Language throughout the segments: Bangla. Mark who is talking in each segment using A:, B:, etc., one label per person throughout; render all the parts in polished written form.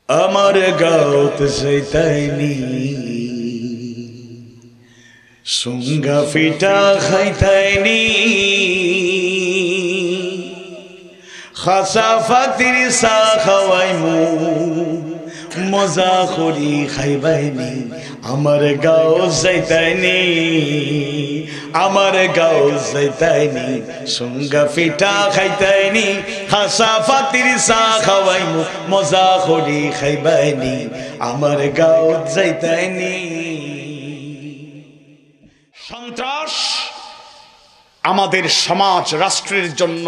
A: আমার গাঁৱত শৈতানি সুঙ্গা ফিটা খাইতাইনি খাসা ফাতির সা খাওয়াইমু মজা করি খাইবাইনি আমার গাঁও যাইতাইনি আমার গাঁও যাইতাইনি সুঙ্গা ফিটা খাইতাইনি খাসা ফাতির সা খাওয়াইমু মজা করি খাইবাইনি আমার গাঁও যাইতাইনি। সন্ত্রাস আমাদের সমাজ রাষ্ট্রের জন্য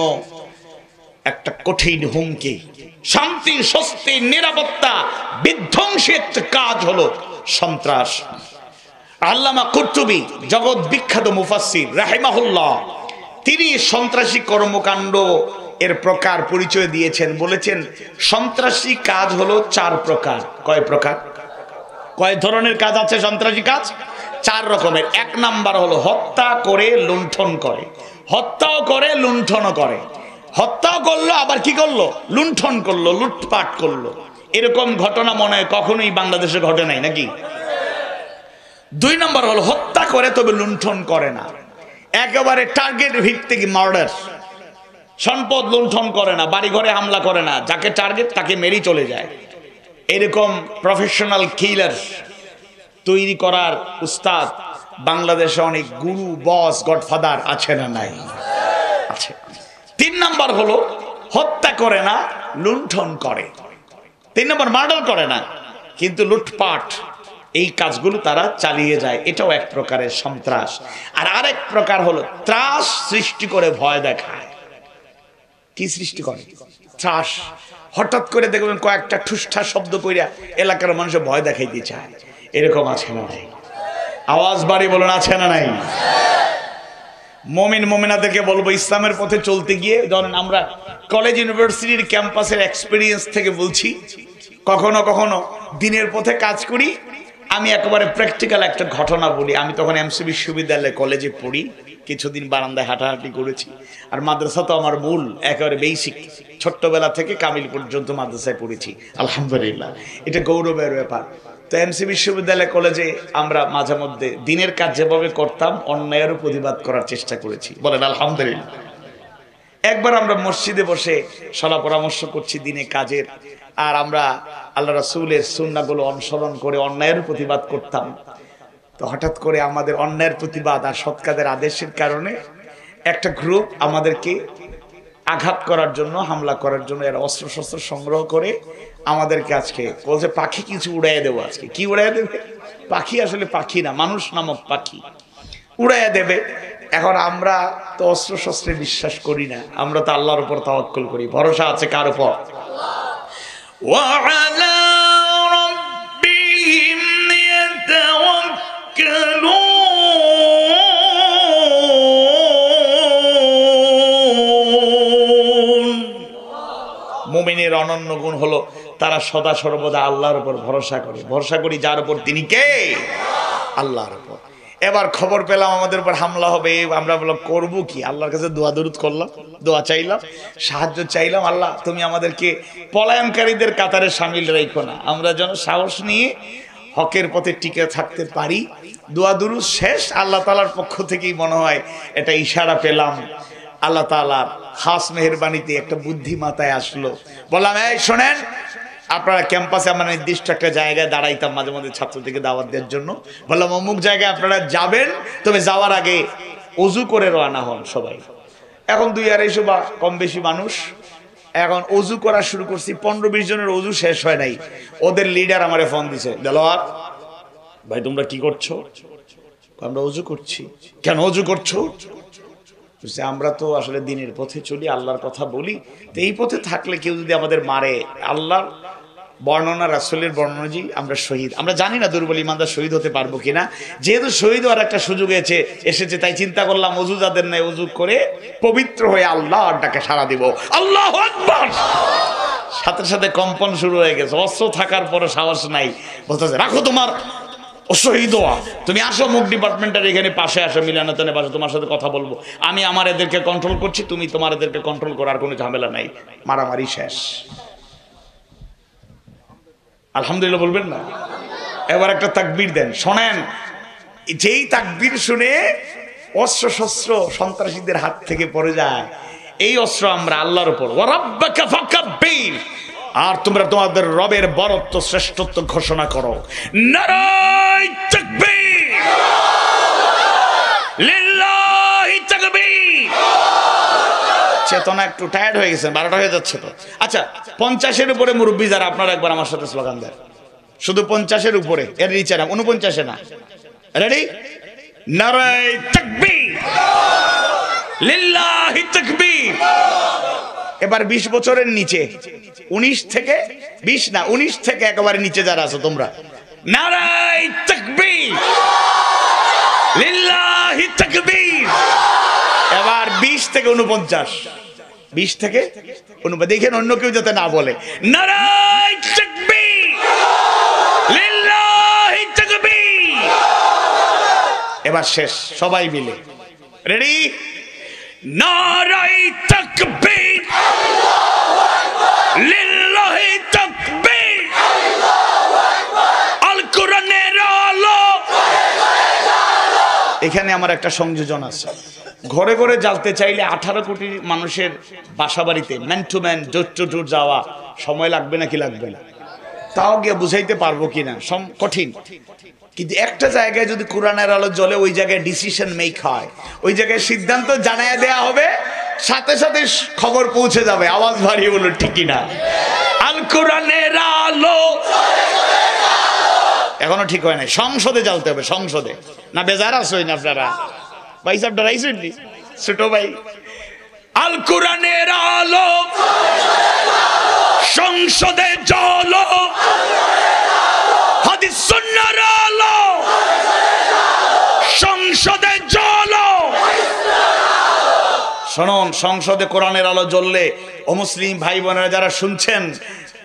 A: একটা কঠিন হুমকি। শান্তি স্বস্তি নিরাপত্তা বিধ্বংসের কাজ হলো সন্ত্রাস। আল্লামা কুরতুবী জগৎ বিখ্যাত মুফাসসির রাহিমাহুল্লাহ তিনি সন্ত্রাসী কর্মকাণ্ড এর প্রকার পরিচয় দিয়েছেন। বলেছেন সন্ত্রাসী কাজ হলো চার প্রকার। কয় প্রকার? কয় ধরনের কাজ আছে সন্ত্রাসী কাজ? চার রকমের। এক নাম্বার হলো হত্যা করে লুণ্ঠন করে। হত্যাও করে লুণ্ঠনও করে। হত্যাও করলো আবার কি করলো? লুণ্ঠন করলো, লুটপাট করলো। এরকম ঘটনা মনে হয় কখনোই বাংলাদেশে ঘটে নাই নাকি? দুই নাম্বার হলো হত্যা করে তবে লুণ্ঠন করে না, একেবারে টার্গেট ভিত্তিক মার্ডার। সম্পদ লুণ্ঠন করে না, বাড়ি ঘরে হামলা করে না, যাকে টার্গেট তাকে মেরেই চলে যায়। এরকম প্রফেশনাল কিলার তৈরি করার উস্তাদ বাংলাদেশে অনেক গুরু, বস, গডফাদার আছে না নাই? আছে। তিন নাম্বার হলো হত্যা করে না, লুণ্ঠন করে। তিন নম্বর মার্ডার করে না কিন্তু লুটপাট এই কাজগুলো তারা চালিয়ে যায়। এটাও এক প্রকারের সন্ত্রাস। আর আরেক প্রকার হলো ত্রাস সৃষ্টি করে ভয় দেখায়। কি সৃষ্টি করে? ত্রাস। হঠাৎ করে দেখবেন কয়েকটা ঠুসঠা শব্দ কইরা এলাকার মানুষের ভয় দেখাইতে চায়। এরকম আছে না নাই? আওয়াজ বাড়ি বলুন, আছে না নাই? মুমিন মুমিনাদেরকে বলবো ইসলামের পথে চলতে গিয়ে, ধরেন আমরা কলেজ ইউনিভার্সিটির ক্যাম্পাসের এক্সপিরিয়েন্স থেকে বলছি, কখনো কখনো দিনের পথে কাজ করি। আমি একেবারে প্র্যাকটিক্যাল একটা ঘটনা বলি। আমি তখন এমসি বিশ্ববিদ্যালয়ে কলেজে পড়ি। কিছুদিন বারান্দায় হাঁটাহাঁটি করেছি। আর মাদ্রাসা তো আমার মূল, একেবারে বেসিক, ছোট্টবেলা থেকে কামিল পর্যন্ত মাদ্রাসায় পড়েছি আলহামদুলিল্লাহ। এটা গৌরবের ব্যাপার। তো এমসি বিশ্ববিদ্যালয় কলেজে আমরা মাঝে মধ্যে দিনের কাজ যেভাবে করতাম অন্যায়েরও প্রতিবাদ করার চেষ্টা করেছি, বলেন আলহামদুলিল্লাহ। একবার আমরা মসজিদে বসে সলা পরামর্শ করছি দিনে কাজের, আর আমরা আল্লাহ রাসূলের সুন্নাহগুলো অনুসরণ করে অন্যায়ের প্রতিবাদ করতাম। তো হঠাৎ করে আমাদের অন্যায়ের প্রতিবাদ আর সৎ কাজের আদেশের কারণে একটা গ্রুপ আমাদেরকে আঘাত করার জন্য, হামলা করার জন্য এরা অস্ত্র শস্ত্র সংগ্রহ করে আমাদেরকে আজকে বলছে পাখি কিছু উড়াইয়া দেবো। আজকে কি উড়াইয়া দেবে? পাখি আসলে পাখি না, মানুষ নামক পাখি উড়াইয়া দেবে। এখন আমরা তো অস্ত্র শস্ত্রে বিশ্বাস করি না, আমরা তো আল্লাহর উপর তাওয়াক্কুল করি। ভরসা আছে কার উপর? ওয়ালা রাব্বিহিম ইয়াতাওয়াক্কালুন। মুমিনের অনন্য গুণ হলো তারা সদা সর্বদা আল্লাহর উপর ভরসা করে। ভরসা করি যার উপর, তিনি কে? আল্লাহর উপর। এবার খবর পেলাম আমাদের উপর হামলা হবে, আমরা বললাম করবো কি? আল্লাহর কাছে দোয়া দরুদ করলাম, দোয়া চাইলাম, সাহায্য চাইলাম। আল্লাহ তুমি আমাদেরকে পলায়নকারীদের কাতারে সামিল রেখো না, আমরা যেন সাহস নিয়ে হকের পথে টিকে থাকতে পারি। দোয়া দরুদ শেষ। আল্লাহ তাআলার পক্ষ থেকেই মনে হয় এটা ইশারা পেলাম। আল্লাহ তাআলার খাস মেহেরবানিতে একটা বুদ্ধি মাথায় আসলো। বললাম এই শোনেন, আপনারা ক্যাম্পাসে আমরা নির্দিষ্ট একটা জায়গায় দাঁড়াইতাম মাঝে মধ্যে ছাত্রদেরকে দাওয়াত দেওয়ার জন্য। বললাম অমুক জায়গায় আপনারা যাবেন, তবে যাওয়ার আগে অজু করে রওনা হন সবাই। এখন 200-250 বা কম বেশি মানুষ। এখন অজু করা শুরু করছি, 15-20 জনের অজু শেষ হয় নাই। ওদের লিডার আমারে ফোন দিছে, দেলোয়ার ভাই তোমরা কি করছো? আমরা অজু করছি। কেন অজু করছো? আমরা তো আসলে দিনের পথে চলি, আল্লাহর কথা বলি। তো এই পথে থাকলে কেউ যদি আমাদের মারে, আল্লাহর বর্ণনা, রাসূলের বর্ণনা, জি আমরা শহীদ, আমরা জানি না দুর্বল ইমানদার শহীদ হতে পারবো কিনা। যেহেতু শহীদ হওয়ার একটা সুযোগ এসেছে, তাই চিন্তা করলাম অজু যাদের নাই অজু করে পবিত্র হয়ে আল্লাহর ডাকে সাড়া দিব। আল্লাহু আকবার। সাথে সাথে কম্পন শুরু হয়ে গেছে। অস্ত্র থাকার পরে সাহস নাই, বলতেছে রাখো তোমার শহীদ হওয়া, তুমি আসো মুখ ডিপার্টমেন্টের এখানে পাশে আসো, মিলানাতনে পাশে, তোমার সাথে কথা বলবো। আমি আমার এদেরকে কন্ট্রোল করছি, তুমি তোমার এদেরকে কন্ট্রোল করার কোনো ঝামেলা নাই। মারামারি শেষ। আলহামদুলিল্লাহ বলবেন না? এবার একটা তাকবীর দেন, শোনেন। যেই তাকবীর শুনে অস্ত্র শস্ত্র সন্ত্রাসীদের হাত থেকে পড়ে যায়, এই অস্ত্র আমরা আল্লাহর উপর, ওয়া রাব্বাকা ফাকাব্বির, আর তোমরা তোমাদের রবের বরত্ব শ্রেষ্ঠত্ব ঘোষণা করো। নারায়ে তাকবীর, লিল্লাহি তাকবীর। চেতনা একটু টায়ার্ড হয়ে গেছে, 12টা হয়ে যাচ্ছে তো। আচ্ছা, 50-এর উপরে মুরব্বী যারা, আপনারা একবার আমার সাথে স্লোগান দেন। শুধু 50-এর উপরে, এর নিচে না, 49-এ না। রেডি? নারায়ে তাকবীর, লিল্লাহি তাকবীর। এবার 20 বছরের নিচে, 19 থেকে 20 না, 19 থেকে একেবারে নিচে যারা আছো তোমরা, নারায়ে তাকবীর, লিল্লাহি তাকবীর। এবার 20 থেকে 49, 20 থেকে 49, দেখেন অন্য কেউ যাতে না বলে। নারায়ে তাকবীর, লিল্লাহি তাকবীর। এবার শেষ, সবাই মিলে। রেডি? নারায়ে তাকবীর, লিল্লাহি তাকবীর। আল কোরআনের আলো। এখানে আমার একটা সংযোজন আছে। ঘরে ঘরে জ্বালতে চাইলে 18 কোটি মানুষের বাসা বাড়িতে man to man, door to door যাওয়া সময় লাগবে নাকি লাগবে না? তাও গিয়ে বুঝাইতে পারবো কিনা কঠিন। কিন্তু একটা জায়গায় যদি কোরআনের আলো জ্বলে, ওই জায়গায় ডিসিশন মেক হয়, ওই জায়গায় সিদ্ধান্ত জানায় দেয়া হবে, সাথে সাথে খবর পৌঁছে যাবে। আওয়াজ বাড়িয়ে বলুন ঠিক কিনা? আল কোরআনের আলো। এখনো ঠিক হয় নাই, সংসদে জ্বালতে হবে, সংসদে। না বেজার আসই না আপনারা? ভাই সাহেব ডরাইছেন নি? ছোট ভাই, আল কোরআনের আলো সংসদে জ্বলো, হাদিস সুন্নাহর আলো সংসদে জ্বলো। শুনুন, সংসদে কোরআনের আলো জ্বললে, অমুসলিম ভাই বোনেরা যারা শুনছেন,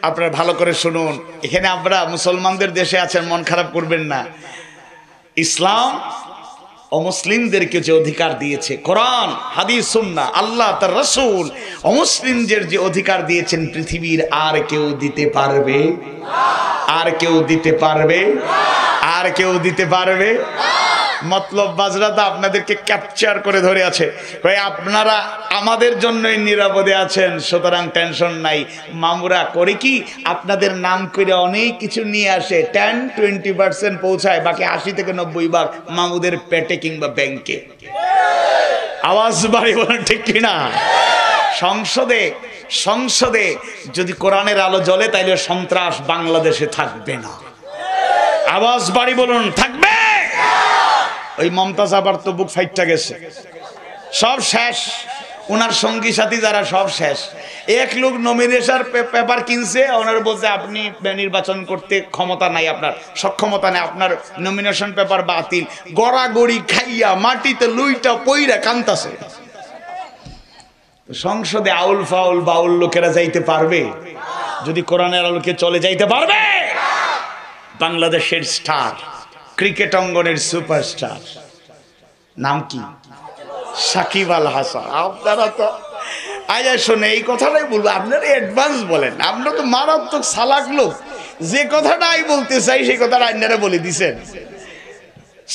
A: আপনারা ভালো করে শুনুন। এখানে আমরা মুসলমানদের দেশে আছেন, মন খারাপ করবেন না। ইসলাম অমুসলিমদেরকে যে অধিকার দিয়েছে, কোরআন হাদিস সুন্নাহ, আল্লাহ তার রাসূল অমুসলিমদের যে অধিকার দিয়েছেন, পৃথিবীর আর কেউ দিতে পারবে? আর কেউ দিতে পারবে? আর কেউ দিতে পারবে? মতলব বাজরা তো আপনাদেরকে ক্যাপচার করে ধরে আছে। ভাই আপনারা আমাদের জন্যই নিরাপদে আছেন, সুতরাং টেনশন নাই। মামুরা করে কি, আপনাদের নাম করে অনেক কিছু নিয়ে আসে, 10-20% পৌঁছায়, বাকি 80 থেকে 90 ভাগ মামুদের পেটে কিংবা ব্যাংকে। আওয়াজ বাড়ি বলেন ঠিক কিনা? সংসদে যদি কোরআনের আলো জ্বলে, তাইলে সন্ত্রাস বাংলাদেশে থাকবে না। আওয়াজ বাড়ি বলুন থাকবে। ওই মমতাজ আবার তো বুক ফাইটটা গেছে, সব শেষ। ওনার সঙ্গী সাথী যারা সব শেষ। এক লোক নমিনেশন পেপার কিনছে, ওনার বলছে আপনি নির্বাচন করতে ক্ষমতা নাই, আপনার সক্ষমতা নাই, আপনার নমিনেশন পেপার বাতিল। গড়াগড়ি খাইয়া মাটিতে লুইটা পইরা কান্তাছে। সংসদে আউল ফাউল বাউল লোকেরা যাইতে পারবে? যদি কোরআনের আলোকে চলে যাইতে পারবে? বাংলাদেশের স্টার, ক্রিকেট অঙ্গনের সুপারস্টার, নাম কি? সাকিব আল হাসান। আপনারা তো আয়া শোনে, এই কথাটাই বলবো, আপনারা অ্যাডভান্স বলেন, আপনারা তো মারাত্মক সালাক লোক। যে কথাটা আমি বলতে চাই সেই কথাটা আপনারা বলে দিছেন।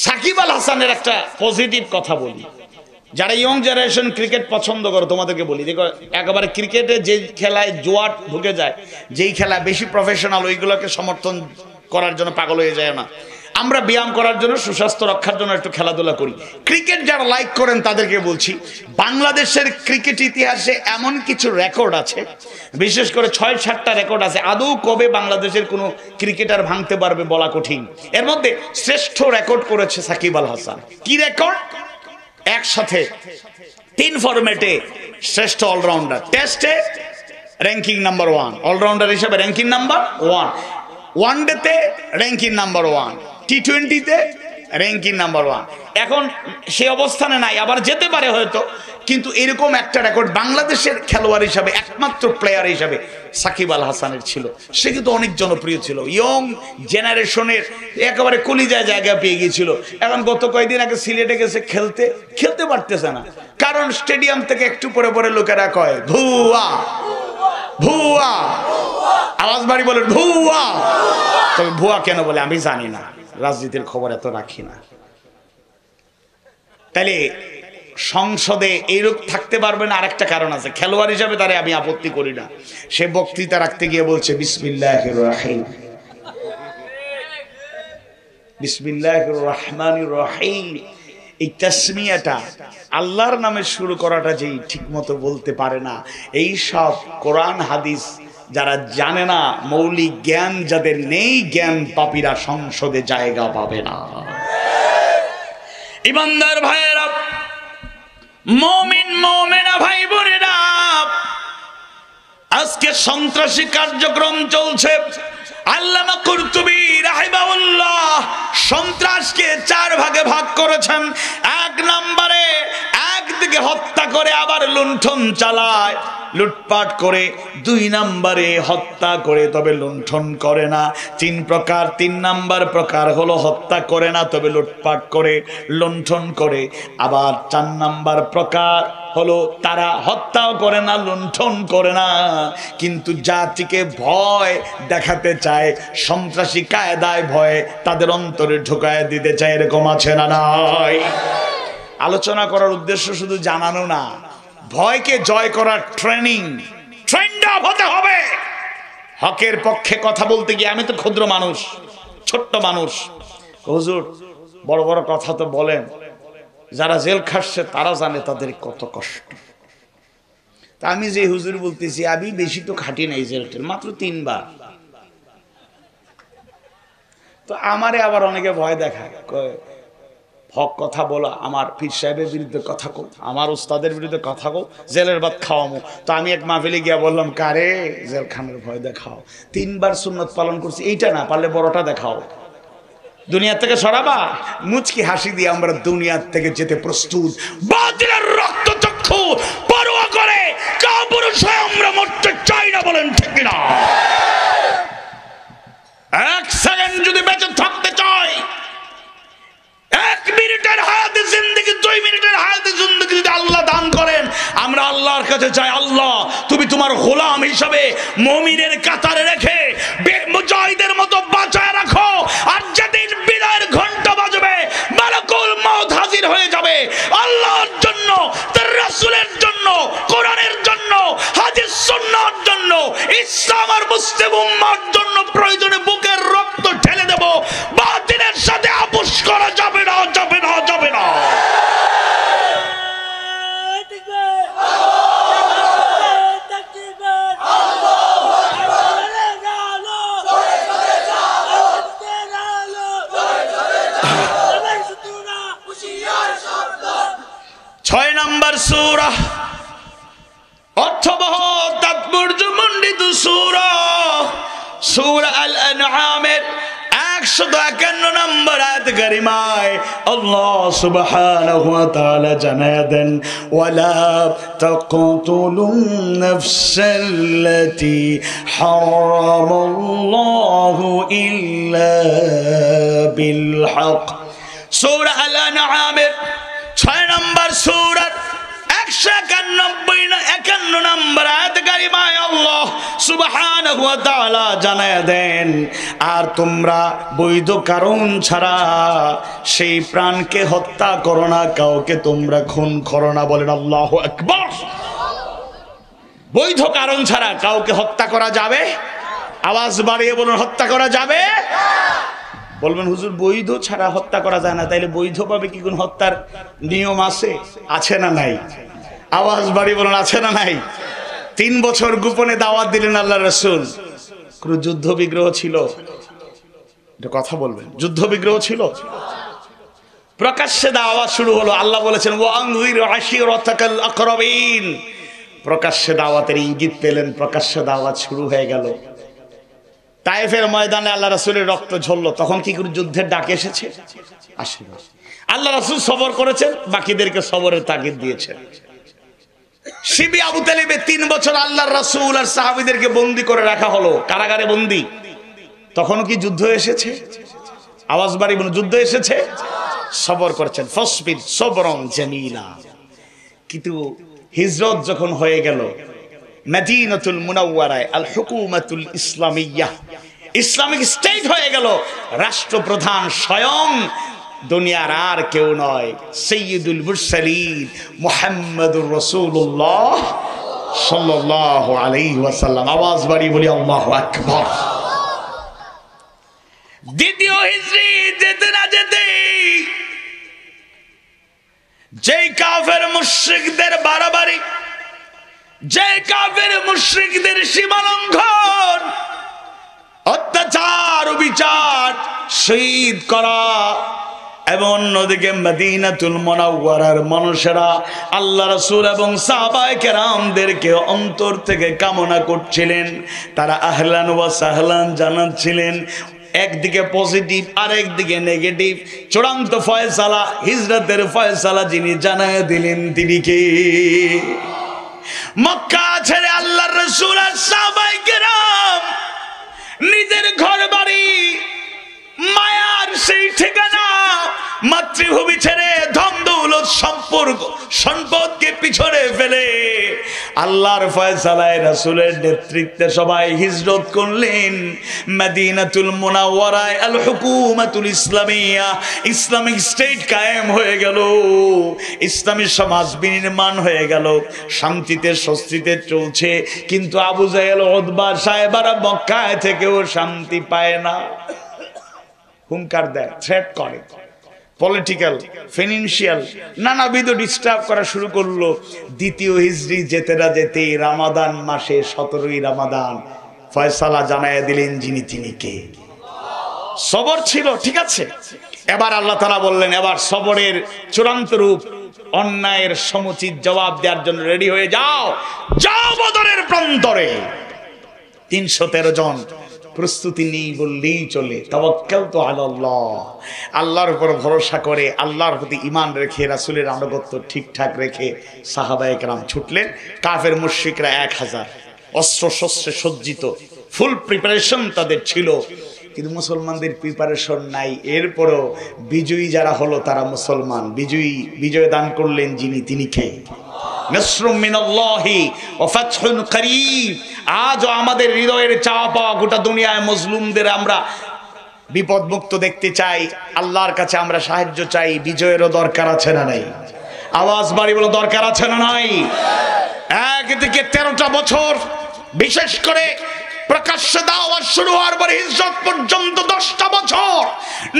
A: সাকিব আল হাসানের একটা পজিটিভ কথা বলি। যারা ইয়ং জেনারেশন ক্রিকেট পছন্দ করো, তোমাদেরকে বলি, দেখো একেবারে ক্রিকেটে যে খেলায় জোয়ার ঢুকে যায়, যেই খেলা বেশি প্রফেশনাল, ওইগুলোকে সমর্থন করার জন্য পাগল হয়ে যায় না। আমরা ব্যায়াম করার জন্য, সুস্বাস্থ্য রক্ষার জন্য একটু খেলাধুলা করি। ক্রিকেট যারা লাইক করেন তাদেরকে বলছি, বাংলাদেশের ক্রিকেট ইতিহাসে এমন কিছু রেকর্ড আছে, বিশেষ করে 6-7টা রেকর্ড আছে, আদৌ কবে বাংলাদেশের কোনো ক্রিকেটার ভাঙতে পারবে বলা কঠিন। এর মধ্যে শ্রেষ্ঠ রেকর্ড করেছে সাকিব আল হাসান। কি রেকর্ড? একসাথে 3 ফরম্যাটে শ্রেষ্ঠ অলরাউন্ডার। টেস্টে র্যাঙ্কিং নাম্বার 1, অলরাউন্ডার হিসেবে র্যাঙ্কিং নাম্বার 1, ওয়ানডেতে র্যাঙ্কিং নাম্বার 1, টি20তে র্যাঙ্কিং নাম্বার 1। এখন সে অবস্থানে নাই, আবার যেতে পারে হয়তো, কিন্তু এরকম একটা রেকর্ড বাংলাদেশের খেলোয়াড় হিসাবে, একমাত্র প্লেয়ার হিসাবে সাকিব আল হাসানের ছিল। সে কিন্তু অনেক জনপ্রিয় ছিল, ইয়ং জেনারেশনের একেবারে কলিজায় জায়গা পেয়ে গিয়েছিল। এখন গত কয়েকদিন আগে সিলেটে গেছে, খেলতে পারতেছে না, কারণ স্টেডিয়াম থেকে একটু পরে পরে লোকেরা কয় ভুয়া ভুয়া। আওয়াজ বাড়ি বলেন ভুয়া। তবে ভুয়া কেন বলে আমি জানি না, রাজনীতির খবর এত রাখি না। তাহলে সংসদে এইরূপ থাকতে পারবে না, আরেকটা কারণ আছে। খেলোয়াড় হিসাবে তারে আমি আপত্তি করি না। সে বক্তৃতা রাখতে গিয়ে বলছে বিসমিল্লাহির রহিম, বিসমিল্লাহির রহমানির রহিম। এই তাসমিয়াটা আল্লাহর নামে শুরু করাটা যেই ঠিক মতো বলতে পারে না, এই সব কোরআন হাদিস যারা জানে না, মৌলিক জ্ঞান যাদের নেই, জ্ঞান পাপীরা সংসদে জায়গা পাবে না। ইমানদার ভাইয়েরা, মুমিন মুমিনা ভাই বোনেরা, আজকে সন্ত্রাসী কার্যক্রম চলছে। আল্লামা কুরতুবী রাহিমাহুল্লাহ সন্ত্রাসকে 4 ভাগে ভাগ করেছেন। 1 নম্বরে একদিকে হত্যা করে আবার লুণ্ঠন চালায়, লুটপাট করে। 2 নম্বরে হত্যা করে তবে লুণ্ঠন করে না। 3 প্রকার। 3 নম্বর প্রকার হলো হত্যা করে না তবে লুটপাট করে, লুণ্ঠন করে। আবার 4 নম্বর প্রকার হলো তারা হত্যাও করে না, লুণ্ঠন করে না, কিন্তু জাতিকে ভয় দেখাতে চায়, সন্ত্রাসী কায়দায় ভয়ে তাদের অন্তরে ঢুকায় দিতে চায়। এরকম আছে না নাই? আলোচনা করার উদ্দেশ্য শুধু জানানো না, ভয়কে জয় করার ট্রেনিং, ট্রেন্ড আপ হতে হবে। হকের পক্ষে কথা বলতে গিয়ে, আমি তো ক্ষুদ্র মানুষ, ছোট্ট মানুষ, হুজুর বড় বড় কথা তো বলেন, যারা জেল খাটছে তারা জানে তাদের কত কষ্ট। তা আমি যে হুজুর বলতেছি, আমি বেশি তো খাটি নাই জেলটেল, মাত্র 3 বার। তো আমারে আবার অনেকে ভয় দেখায়, হক কথা বলো, আমার পীর সাহেবের বিরুদ্ধে কথা কো, আমার উস্তাদের বিরুদ্ধে কথা কো, জেলের ভাত খাওয়ামো। তো আমি এক মাহফিলে গিয়া বললাম, কারে জেলখানের ভয় দেখাও? 3 বার সুন্নত পালন করছি, এইটা না পারলে বড়টা দেখাও। দুনিয়া থেকে সরাবা? মুচকি হাসি দিয়ে আমরা দুনিয়ার থেকে যেতে প্রস্তুত। বাতিলের রক্তচক্ষু পরোয়া করে কাপুরুষ হয়ে আমরা মরতে চাই না, বলেন ঠিক না? 1 সেকেন্ড যদি বেঁচে থাকতে চাই, 1 মিনিটের হায়াতে জিন্দেগি, 2 মিনিটের হায়াতে জিন্দেগি যদি আল্লাহ দান করেন, আমরা আল্লাহর কাছে চাই, আল্লাহ তুমি তোমার গোলাম হিসাবে মুমিনের কাতারে রেখে মুজাহিদের মতো বাঁচায় রাখো। আর যেদিন বিদায়ের ঘন্টা বাজবে, মালাকুল মউত হাজির হয়ে যাবে, আল্লাহর জন্য, তার রাসূলের জন্য, কোরআনের জন্য, হাদিস সুন্নাহর জন্য, ইসলাম আর মুসলিম উম্মাহর জন্য প্রয়োজনে বুকের রক্ত ঢেলে দেব। বাতিলের সাথে আপোষ করা যাবে না, যাবে না, যাবে না। ছয় নম্বর সূরা, অর্থবহ তাৎপর্যমণ্ডিত সূরা, সূরা আল আনআমের 151 নম্বর আয়াত কারিমায় আল্লাহ সুবহানাহু ওয়া তাআলা জানায়া দেন, ওয়ালা তাকতুলুন নাফসাল্লাতী হারামাল্লাহু ইল্লা বিল হক। সূরা আল আনআমের 6 নম্বর সূরার 151 নম্বর আয়াত কারিমায় আল্লাহ সুবহানাহু ওয়া তাআলা জানায়া দেন, আর তোমরা বৈধ কারণ ছাড়া সেই প্রাণকে হত্যা করো না, কাউকে তোমরা খুন করো না। বলেন আল্লাহু আকবার। বৈধ কারণ ছাড়া কাউকে হত্যা করা যাবে? আওয়াজ বাড়িয়ে বলুন, হত্যা করা যাবে? বলবেন হুজুর বৈধ ছাড়া হত্যা করা যায় না, তাইলে বৈধভাবে কি কোন হত্যার নিয়ম আছে? আছে না নাই? আওয়াজ বাড়িয়ে বলুন, আছে না নাই? 3 বছর গোপনে দাওয়াত দিলেন আল্লাহর রাসূল। কোন যুদ্ধ বিগ্রহ ছিল? এটা কথা বলবেন, যুদ্ধ বিগ্রহ ছিল? প্রকাশ্যে দাওয়াত শুরু হলো। আল্লাহ বলেছেন ওয়া আনযির আশিরাতাকাল আকরাবিন। প্রকাশ্যে দাওয়াতের ইঙ্গিত পেলেন, প্রকাশ্যে দাওয়াত শুরু হয়ে গেল। তায়েফের ময়দানে আল্লাহ রাসূলের রক্ত ঝরল, তখন কি করে যুদ্ধের ডাক এসেছে? আসেনি। আল্লাহ রাসূল সবর করেছেন, বাকিদেরকে সবরের তাগিদ দিয়েছেন। শিবি আবু তালিবে 3 বছর আল্লাহর রাসূল আর সাহাবীদেরকে বন্দী করে রাখা হলো, কারাগারে বন্দী। তখনও কি যুদ্ধ এসেছে? আওয়াজ বাড়ি বলুন, যুদ্ধ এসেছে? সবর করেছেন, ফাসবির সবরন জামিলা। কিন্তু হিজরত যখন হয়ে গেল, মদিনাতুল মুনাওয়ারায় আল হুকুমাতুল ইসলামিয়াহ, ইসলামিক স্টেট হয়ে গেল। রাষ্ট্রপ্রধান স্বয়ং দুনিয়ার আর কেউ নয়, সাইয়্যিদুল মুরসালিন মুহাম্মদুর রাসূলুল্লাহ সাল্লাল্লাহু আলাইহি ওয়াসাল্লাম। আওয়াজ বাড়িয়ে বলি আল্লাহু আকবার। দ্বিতীয় হিজরি যেতে না যেতে যেই কাফের মুশরিকদের বাড়াবাড়ি, যে কাফের মুশরিকদের সীমালঙ্ঘন, অত্যাচার বিচার, শহীদ করা, এবং অন্যদিকে মদিনাতুল মুনাওয়ারার মানুষেরা আল্লাহ রাসূল এবং সাহাবায়ে কেরামদেরকে অন্তর থেকে কামনা করছিলেন, তারা আহলান ওয়া সাহলান জানাচ্ছিলেন। একদিকে পজিটিভ আর একদিকে নেগেটিভ। চূড়ান্ত ফয়সালা, হিজরতের ফয়সালা যিনি জানায় দিলেন তিনি কে? মক্কা ছেড়ে আল্লাহর রাসূল আর সাহাবায়ে কেরাম নিজের ঘর বাড়ি, মায়ার সেই ঠিকানা, মাতৃভূমি ছেড়ে ধন দৌলত সম্পদকে পিছনে ফেলে আল্লাহর ফয়সালায় রাসূলের নেতৃত্বে সবাই হিজরত করলেন মদিনাতুল মুনাওয়ারায়। আল হুকুমাতুল ইসলামিয়া, ইসলামিক স্টেট কায়েম হয়ে গেল, ইসলামী সমাজ বিনির্মাণ হয়ে গেল, শান্তিতে স্বস্তিতে চলছে। কিন্তু আবু জাহেল, উতবা, সাহেবারা মক্কায় থেকেও শান্তি পায় না, হুঙ্কার দেয়, থ্রেট করে, পলিটিক্যাল, ফিনান্সিয়াল নানাবিধ ডিস্টার্ব করা শুরু করলো। দ্বিতীয় হিজরি যেতে না যেতে রমাদান মাসে 17ই রমাদান ফয়সালা জানায় দিলেন যিনি তিনি কে? সবর ছিল, ঠিক আছে। এবার আল্লাহ তাআলা বললেন, এবার সবরের চূড়ান্ত রূপ, অন্যায়ের সমুচিত জবাব দেওয়ার জন্য রেডি হয়ে যাও, যাও বদরের প্রান্তরে। 313 জন প্রস্তুতি নেই বললেই চলে। তাওয়াক্কালতু আলাল্লাহ, আল্লাহর উপর ভরসা করে, আল্লাহর প্রতি ঈমান রেখে, রাসূলের আনুগত্য ঠিকঠাক রেখে সাহাবায়ে কেরাম ছুটলেন। কাফের মুশরিকরা 1000 অস্ত্র শস্ত্রে সজ্জিত, ফুল প্রিপারেশন তাদের ছিল, কিন্তু মুসলমানদের প্রিপারেশন নাই। এরপরও বিজয়ী যারা হলো তারা মুসলমান। বিজয় দান করলেন যিনি তিনি কে? নাসরুম মিনাল্লাহি ওয়া ফাতহুন করিব। আজও আমাদের হৃদয়ের চাওয়া পাওয়া, গোটা দুনিয়ায় মজলুমদের আমরা বিপদমুক্ত দেখতে চাই, আল্লাহর কাছে আমরা সাহায্য চাই। বিজয়েরও দরকার আছে না নাই? আওয়াজ বাড়ি বলো, দরকার আছে না নাই? একদিকে 13টা বছর, বিশেষ করে প্রকাশ্যে দাওয়াত শুরু হওয়ার পর হিজরত পর্যন্ত 10টা বছর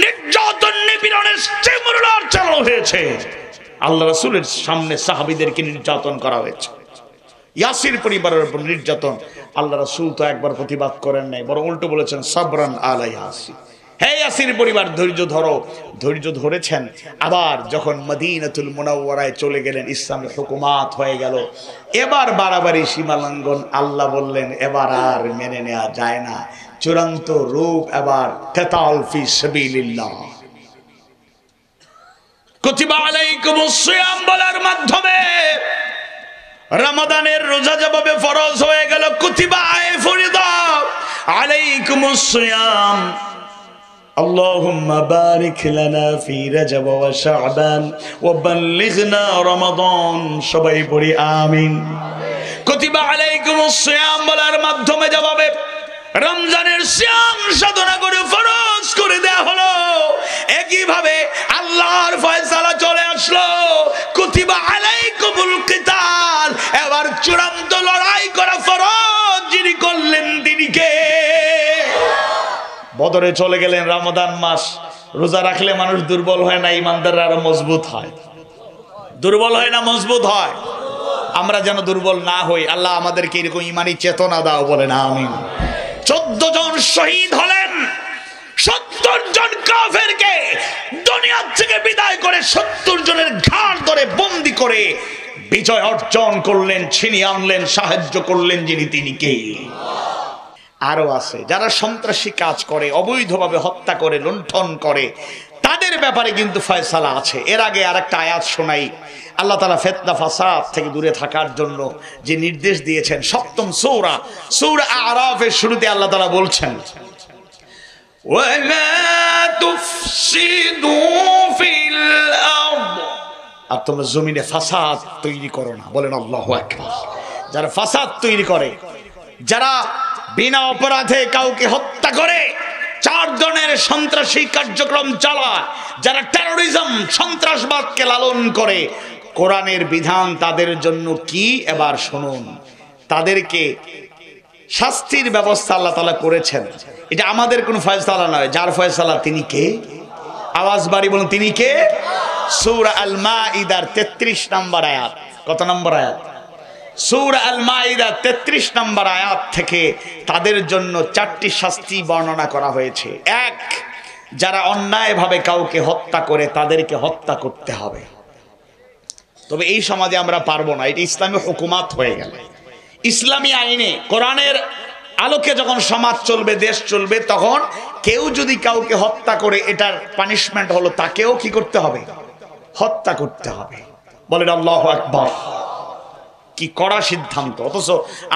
A: নির্যাতন, নিপীড়নের স্টিমুলার চালু হয়েছে। আল্লাহ রাসূলের সামনে সাহাবীদেরকে নির্যাতন করা হয়েছে। ইয়াসির পরিবারের উপর নির্যাতন, আল্লাহ রাসূল তো একবার প্রতিবাদ করেন নাই, বরং উল্টো বলেছেন সাবরান আলা ইয়াসির, হে ইয়াসির পরিবার ধৈর্য ধরো। ধৈর্য ধরেছেন। আবার যখন মদিনাতুল মুনাওয়ারায় চলে গেলেন, ইসলামের হুকুমাত হয়ে গেল, এবার বাড়াবাড়ি সীমালঙ্ঘন, আল্লাহ বললেন এবার আর মেনে নেওয়া যায় না। চূড়ান্ত রূপ এবার কিতাল ফি সাবিলিল্লাহ, কুতিবা আলাইকুমুস সিয়াম বলার মাধ্যমে রমাদানের রোজা যেভাবে ফরজ হয়ে গেল, কুতিবা ফরিদা আলাইকুমুস সিয়াম। আল্লাহুম্মা বারিক লানা ফি রজব ওয়া শাবান ওয়া বাল্লিগনা রমাদান। সবাই পড়ি আমিন। কুতিবা আলাইকুমুস সিয়াম বলার মাধ্যমে যেভাবে রমজানের সিয়াম সাধনা করে ফরজ করে দেয়া হলো, একইভাবে আল্লাহর ফয়সালা চলে আসলো, কুতিবা আলাইকুমুল কিতাল। এবার চূড়ান্ত লড়াই করা ফরজ যিনি করলেন তিনি কে? বদরে চলে গেলেন। রমাদান মাস, রোজা রাখলে মানুষ দুর্বল হয় না, ইমানদাররা আরো মজবুত হয়। দুর্বল হয় না মজবুত হয়? আমরা যেন দুর্বল না হই, আল্লাহ আমাদেরকে এরকম ইমানি চেতনা দাও, বলেন আমিন। 14 জন শহীদ হলেন, 70 জন কাফেরকে দুনিয়া থেকে বিদায় করে 70 জনের ঘাড় ধরে বন্দী করে বিজয় অর্জন করলেন, ছিনিয়ে আনলেন, সাহায্য করলেন যিনি তিনি কে? আরো আছে যারা সন্ত্রাসী কাজ করে, অবৈধভাবে হত্যা করে, লুণ্ঠন করে, তাদের ব্যাপারে কিন্তু ফয়সালা আছে। এর আগে আরেকটা আয়াত শোনাই। আল্লাহ তাআলা ফিতনা ফাসাদ থেকে দূরে থাকার জন্য যে নির্দেশ দিয়েছেন, 7ম সূরা আরাফের শুরুতে আল্লাহ তাআলা বলছেন, ওয়ালা তুফসিদু ফিল আরদ, আর তোমরা জমিনে ফাসাদ তৈরি করো না। বলেন আল্লাহু আকবার। যারা ফাসাদ তৈরি করে, যারা বিনা অপরাধে কাউকে হত্যা করে, 4 ধরনের সন্ত্রাসী কার্যক্রম চালায়, যারা টেরোরিজম সন্ত্রাসবাদকে লালন করে। কোরআনের বিধান তাদের জন্য কি এবার শুনুন। তাদেরকে শাস্তির ব্যবস্থা আল্লাহ তাআলা করেছেন। এটা আমাদের কোনো ফয়সালা নয়, যার ফয়সালা তিনি কে? আওয়াজ বাড়ি বলুন, তিনি কে? সূরা আল মাইদার 33 নম্বর আয়াত। কত নম্বর আয়াত? সূরা আল মাইদা 33 নম্বর আয়াত থেকে তাদের জন্য 4টি শাস্তি বর্ণনা করা হয়েছে। 1, যারা অন্যায়ভাবে কাউকে হত্যা করে তাদেরকে হত্যা করতে হবে। তবে এই সমাজে আমরা পারবো না, এটা ইসলামী হুকুমাত হয়ে গেল। ইসলামী আইনে কোরআনের আলোকে যখন সমাজ চলবে, দেশ চলবে, তখন কেউ যদি কাউকে হত্যা করে এটার পানিশমেন্ট হলো তাকেও কি করতে হবে? হত্যা করতে হবে। বলেন আল্লাহু আকবার। কি কড়া সিদ্ধান্ত! অথচ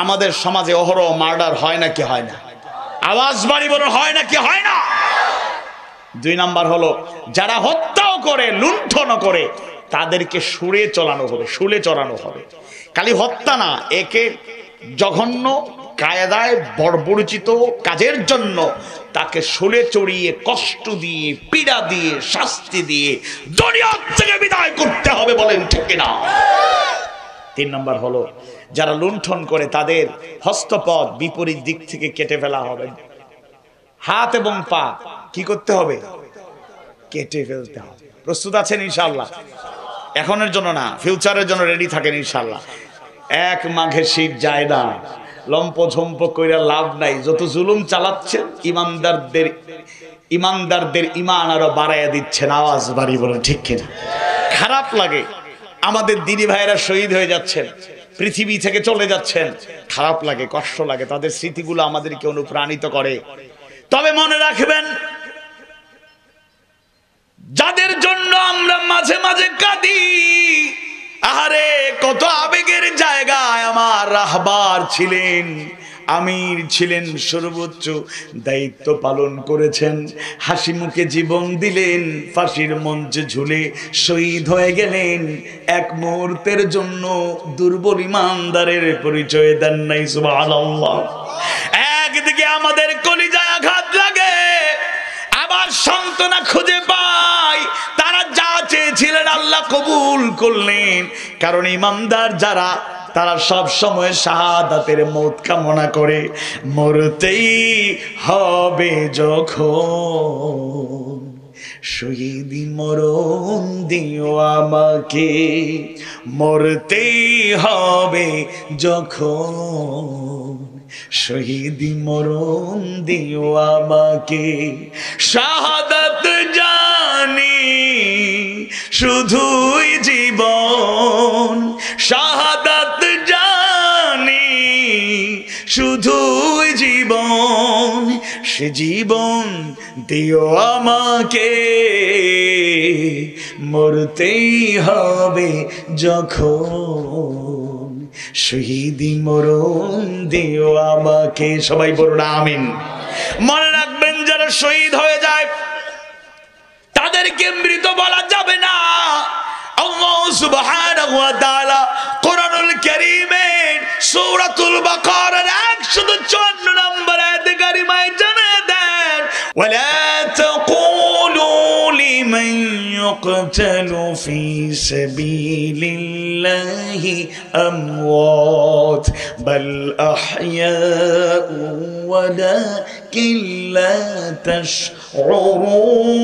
A: আমাদের সমাজে অহরহ মার্ডার হয় নাকি হয় না? আওয়াজ বাড়ি বলুন, হয় নাকি হয় না? 2 নাম্বার হলো যারা হত্যাও করে, লুণ্ঠনও করে, তাদেরকে শুলে চড়ানো হবে। খালি হত্যা না, একে জঘন্য কায়দায় বর্বরচিত কাজের জন্য তাকে শুলে চড়িয়ে, কষ্ট দিয়ে, পীড়া দিয়ে, শাস্তি দিয়ে দুনিয়া থেকে বিদায় করতে হবে। বলেন ঠিক না? 3 নাম্বার হলো যারা লুণ্ঠন করে তাদের হস্তপদ বিপরীত দিক থেকে কেটে ফেলা হবে। হাত এবং পা কি করতে হবে? কেটে ফেলতে হবে। প্রস্তুত আছেন ইনশাআল্লাহ? এখনের জন্য না, ফিউচারের জন্য রেডি থাকেন ইনশাআল্লাহ। 1 মাঘে শীত যায় না, লম্প ঝম্প কইরা লাভ নাই। যত জুলুম চালাচ্ছেন ইমানদারদের ইমান আরো বাড়াইয়া দিচ্ছেন। আওয়াজ বাড়ি বলেন ঠিক কিনা? খারাপ লাগে, আমাদের দিদি ভাইয়েরা শহীদ হয়ে যাচ্ছেন, পৃথিবী থেকে চলে যাচ্ছেন, খারাপ লাগে, কষ্ট লাগে। তাদের স্মৃতিগুলো আমাদেরকে অনুপ্রাণিত করে। তবে মনে রাখবেন, যাদের জন্য আমরা মাঝে মাঝে কাঁদি, আহারে কত আবেগের জায়গায় আমার রাহবার ছিলেন, আমির ছিলেন, সর্বোচ্চ দায়িত্ব পালন করেছেন, হাসি মুখে জীবন দিলেন, ফাঁসির মঞ্চে ঝুলে শহীদ হয়ে গেলেন। 1 মুহূর্তের জন্য দুর্বল ইমানদারের পরিচয় দেন নাই। সুবহানাল্লাহ। একদিকে আমাদের কলিজায় আঘাত লাগে, আবার সান্ত্বনা খুঁজে পাই। তারা যা চেয়েছিলেন আল্লাহ কবুল করলেন। কারণ ইমানদার যারা, তারা সব সময় শাহাদাতের মওত কামনা করে। মরতেই হবে যখন, শহীদি মরণ দিও আমাকে। মরতেই হবে যখন, শহীদি মরণ দিও আমাকে। শাহাদাত জানি শুধুই জীবন, শাহাদাত জানি শুধুই জীবন, সে জীবন দিও আমাকে। মরতেই হবে যখন, শহীদি মরণ দিও আমাকে। সবাই বলুন আমিন। মনে রাখবেন, যারা শহীদ হয়ে যায় তাদেরকে মৃত বলা যাবে না। আল্লাহ সুবহানাহু ওয়া তাআলা কোরআনুল কারীমের সূরাতুল বাকারার 154 নম্বর আয়াতে কারিমায় জানিয়ে দেন, ওয়ালা তাকুলু লিমান ইউকতালু ফি সাবিলিল্লাহি আমওয়াত বাল আহইয়াউ ওয়ালাকিন লা তাশউরুন।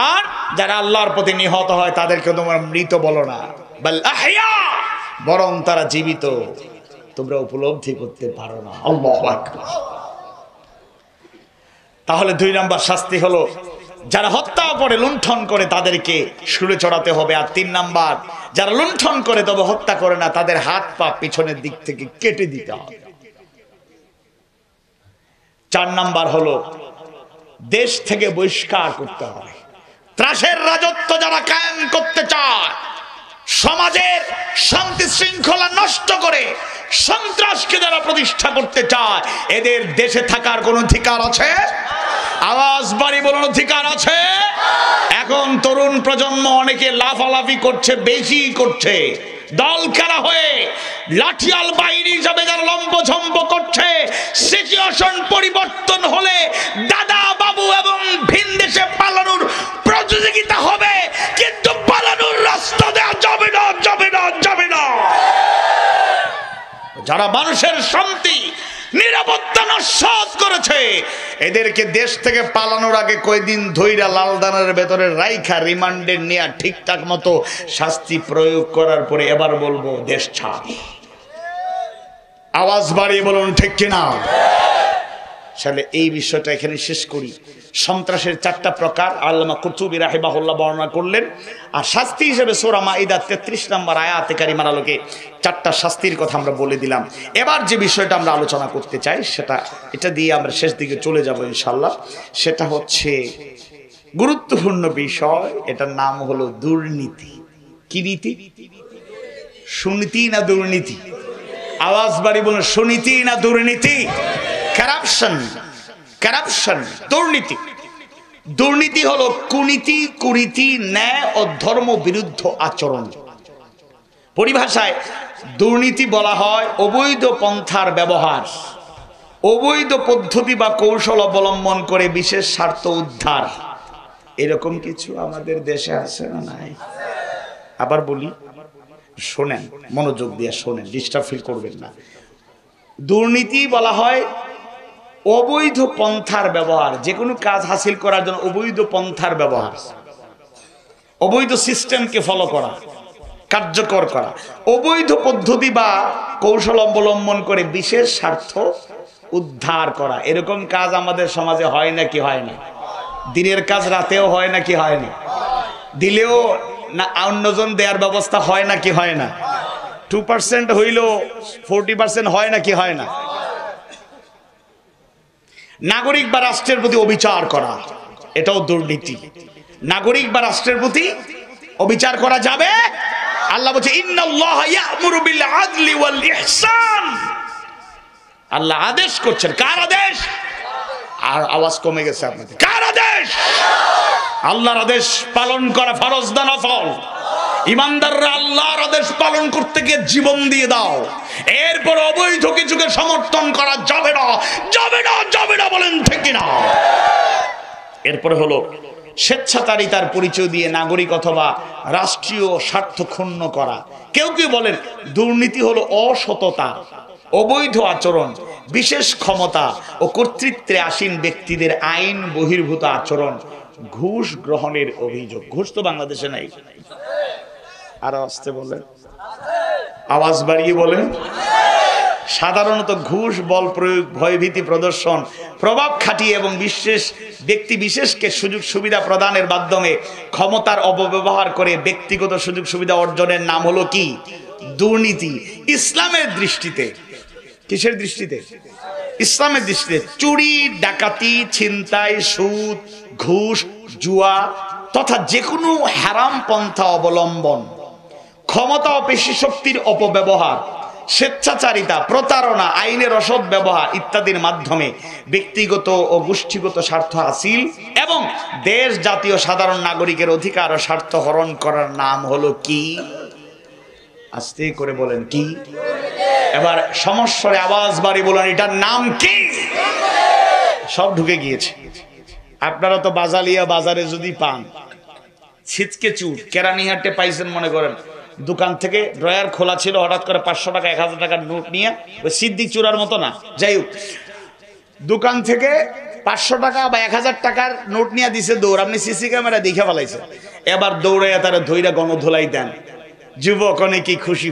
A: আর যারা আল্লাহর প্রতি নিহত হয় তাদেরকে তোমরা মৃত বলো না, বাল আহইয়া, বরং তারা জীবিত, তোমরা উপলব্ধি করতে পারো না। আল্লাহু আকবার। তাহলে 2 নম্বর শাস্তি হলো যারা হত্যা করে, লুণ্ঠন করে, তাদেরকে শুলে চড়াতে হবে। আর 3 নম্বর, যারা লুণ্ঠন করে তবে হত্যা করে না, তাদের হাত পা পিছনের দিক থেকে কেটে দিতে হবে। 4 নম্বর হলো দেশ থেকে বহিষ্কার করতে হবে। ত্রাসের রাজত্ব যারা কায়েম করতে চায়, সমাজের শান্তি শৃঙ্খলা নষ্ট করে সন্ত্রাসকে যারা প্রতিষ্ঠা করতে চায়, এদের দেশে থাকার কোন অধিকার আছে? আওয়াজ বাড়ি বলুন, অধিকার আছে? এখন তরুণ প্রজন্ম অনেকে লাফালাফি করছে, বেশি করছে, দল খেলা হয়ে লাঠিয়াল বাহিনী হিসাবে যারা লম্বঝম্ব করছে। সিচুয়েশন পরিবর্তন হলে দাদা বাবু এবং ভিন দেশে পালানোর প্রতিযোগিতা হবে, কিন্তু পালানোর রাস্তা দেওয়া যাবে না, যাবে না, যাবে না। যারা মানুষের শান্তি নিরাপত্তা নস্যাৎ করেছে, এদেরকে দেশ থেকে পালানোর আগে কয়দিন ধইরা লালদানের ভেতরে রাইখা রিমান্ডে নিয়ে ঠিকঠাক মতো শাস্তি প্রয়োগ করার পরে এবার বলবো দেশ ছাড়। আওয়াজ বাড়িয়ে বলুন ঠিক কিনা? তাহলে এই বিষয়টা এখানে শেষ করি। সন্ত্রাসের 4টা প্রকার আল্লামা কুতুবী রাহিমাহুল্লাহ বর্ণনা করলেন, আর শাস্তি হিসেবে সূরা মাইদা 33 নম্বর আয়াতে কারিমার আলোকে 4টা শাস্তির কথা আমরা বলে দিলাম। এবার যে বিষয়টা আমরা আলোচনা করতে চাই এটা দিয়ে আমরা শেষ দিকে চলে যাব ইনশাআল্লাহ। সেটা হচ্ছে গুরুত্বপূর্ণ বিষয়, এটার নাম হলো দুর্নীতি। কি নীতি? সুনীতি না দুর্নীতি? আওয়াজ বাড়ি বলুন, সুনীতি না দুর্নীতি? কারাপশন, কারাপশন, দুর্নীতি। দুর্নীতি হলো কুনীতি, কুরীতি, ন্যায় ও ধর্ম বিরুদ্ধ আচরণ। পরিভাষায় দুর্নীতি বলা হয় অবৈধ পন্থার ব্যবহার, অবৈধ পদ্ধতি বা কৌশল অবলম্বন করে বিশেষ স্বার্থ উদ্ধার। এরকম কিছু আমাদের দেশে আছে না নাই? আবার বলি, শোনেন, মনোযোগ দিয়ে শোনেন, ডিস্টার্ব ফিল করবেন না। দুর্নীতি বলা হয় অবৈধ পন্থার ব্যবহার, যে কোনো কাজ হাসিল করার জন্য অবৈধ পন্থার ব্যবহার, অবৈধ সিস্টেমকে ফলো করা, কার্যকর করা, অবৈধ পদ্ধতি বা কৌশল অবলম্বন করে বিশেষ স্বার্থ উদ্ধার করা। এরকম কাজ আমাদের সমাজে হয় নাকি হয় না? দিনের কাজ রাতেও হয় নাকি হয় না? দিলেও না অন্যজন দেওয়ার ব্যবস্থা হয় নাকি হয় না? 2% হইলেও 40% হয় নাকি হয় না? নাগরিক বা রাষ্ট্রের প্রতি অবিচার করা, এটাও দুর্নীতি। নাগরিক বা রাষ্ট্রের প্রতি অবিচার করা যাবে? আল্লাহ বলছে ইন্নাল্লাহা ইয়া'মুরু বিল আদলি ওয়াল ইহসান। আল্লাহ আদেশ করছেন। কার আদেশ? আর আওয়াজ কমে গেছে আপনাদের। কার আদেশ? আল্লাহর আদেশ পালন করা ফরজ না নফল? ইমানদাররা আল্লাহর আদেশ পালন করতে গিয়ে জীবন দিয়ে দাও। এরপর অবৈধ কিছুকে সমর্থন করা যাবে না, যাবে না, যাবে না, বলেন ঠিক কিনা? এরপরে হলো স্বেচ্ছাচারিতার পরিচয় দিয়ে নাগরিক অথবা রাষ্ট্রীয় স্বার্থ ক্ষুণ্ণ করা। কেউ কেউ বলেন দুর্নীতি হলো অসততা, অবৈধ আচরণ, বিশেষ ক্ষমতা ও কর্তৃত্বে আসীন ব্যক্তিদের আইন বহির্ভূত আচরণ, ঘুষ গ্রহণের অভিযোগ। ঘুষ তো বাংলাদেশে নাই। আর আসতে বলেন, আওয়াজ বাড়িয়ে বলেন। সাধারণত ঘুষ, বল প্রয়োগ, ভয়ভীতি প্রদর্শন, প্রভাব খাটিয়ে এবং ব্যক্তি বিশেষকে সুযোগ সুবিধা প্রদানের মাধ্যমে ক্ষমতার অপব্যবহার করে ব্যক্তিগত সুযোগ সুবিধা অর্জনের নাম হলো কি? দুর্নীতি। ইসলামের দৃষ্টিতে, কিসের দৃষ্টিতে? ইসলামের দৃষ্টিতে চুরি, ডাকাতি, ছিনতাই, সুদ, ঘুষ, জুয়া তথা যে কোনো হারাম পন্থা অবলম্বন, ক্ষমতা ও পেশি শক্তির অপব্যবহার, স্বেচ্ছাচারিতা, প্রতারণা, আইনের অসৎ ব্যবহার ইত্যাদির মাধ্যমে ব্যক্তিগত ও গোষ্ঠীগত স্বার্থ হাসিল এবং দেশ, জাতীয় সাধারণ নাগরিকের অধিকার ও স্বার্থ হরণ করার নাম হলো কি? আস্তে করে বলেন, কি? এবার সমস্যারে আওয়াজ বাড়ি বলেন, এটার নাম কি? সব ঢুকে গিয়েছে। আপনারা তো বাজালিয়া বাজারে যদি পান ছিচকে চুর, কেরানীহাটে পাইছেন মনে করেন, দোকান থেকে ড্রয়ার খোলা ছিল, হঠাৎ করে 500 টাকা 1000 টাকার নোট নিয়ে, ওই সিদ্দিক চূড়ার মতো না, যাই হোক, দোকান থেকে 500 টাকা বা 1000 টাকার নোট নিয়ে দিছে দৌড়। আপনি সিসি ক্যামেরা দেখে ফেলাইছেন। এবার দৌড়াইয়া তারা ধৈরা গণধোলাই দেন। যুবক অনেকেই খুশি,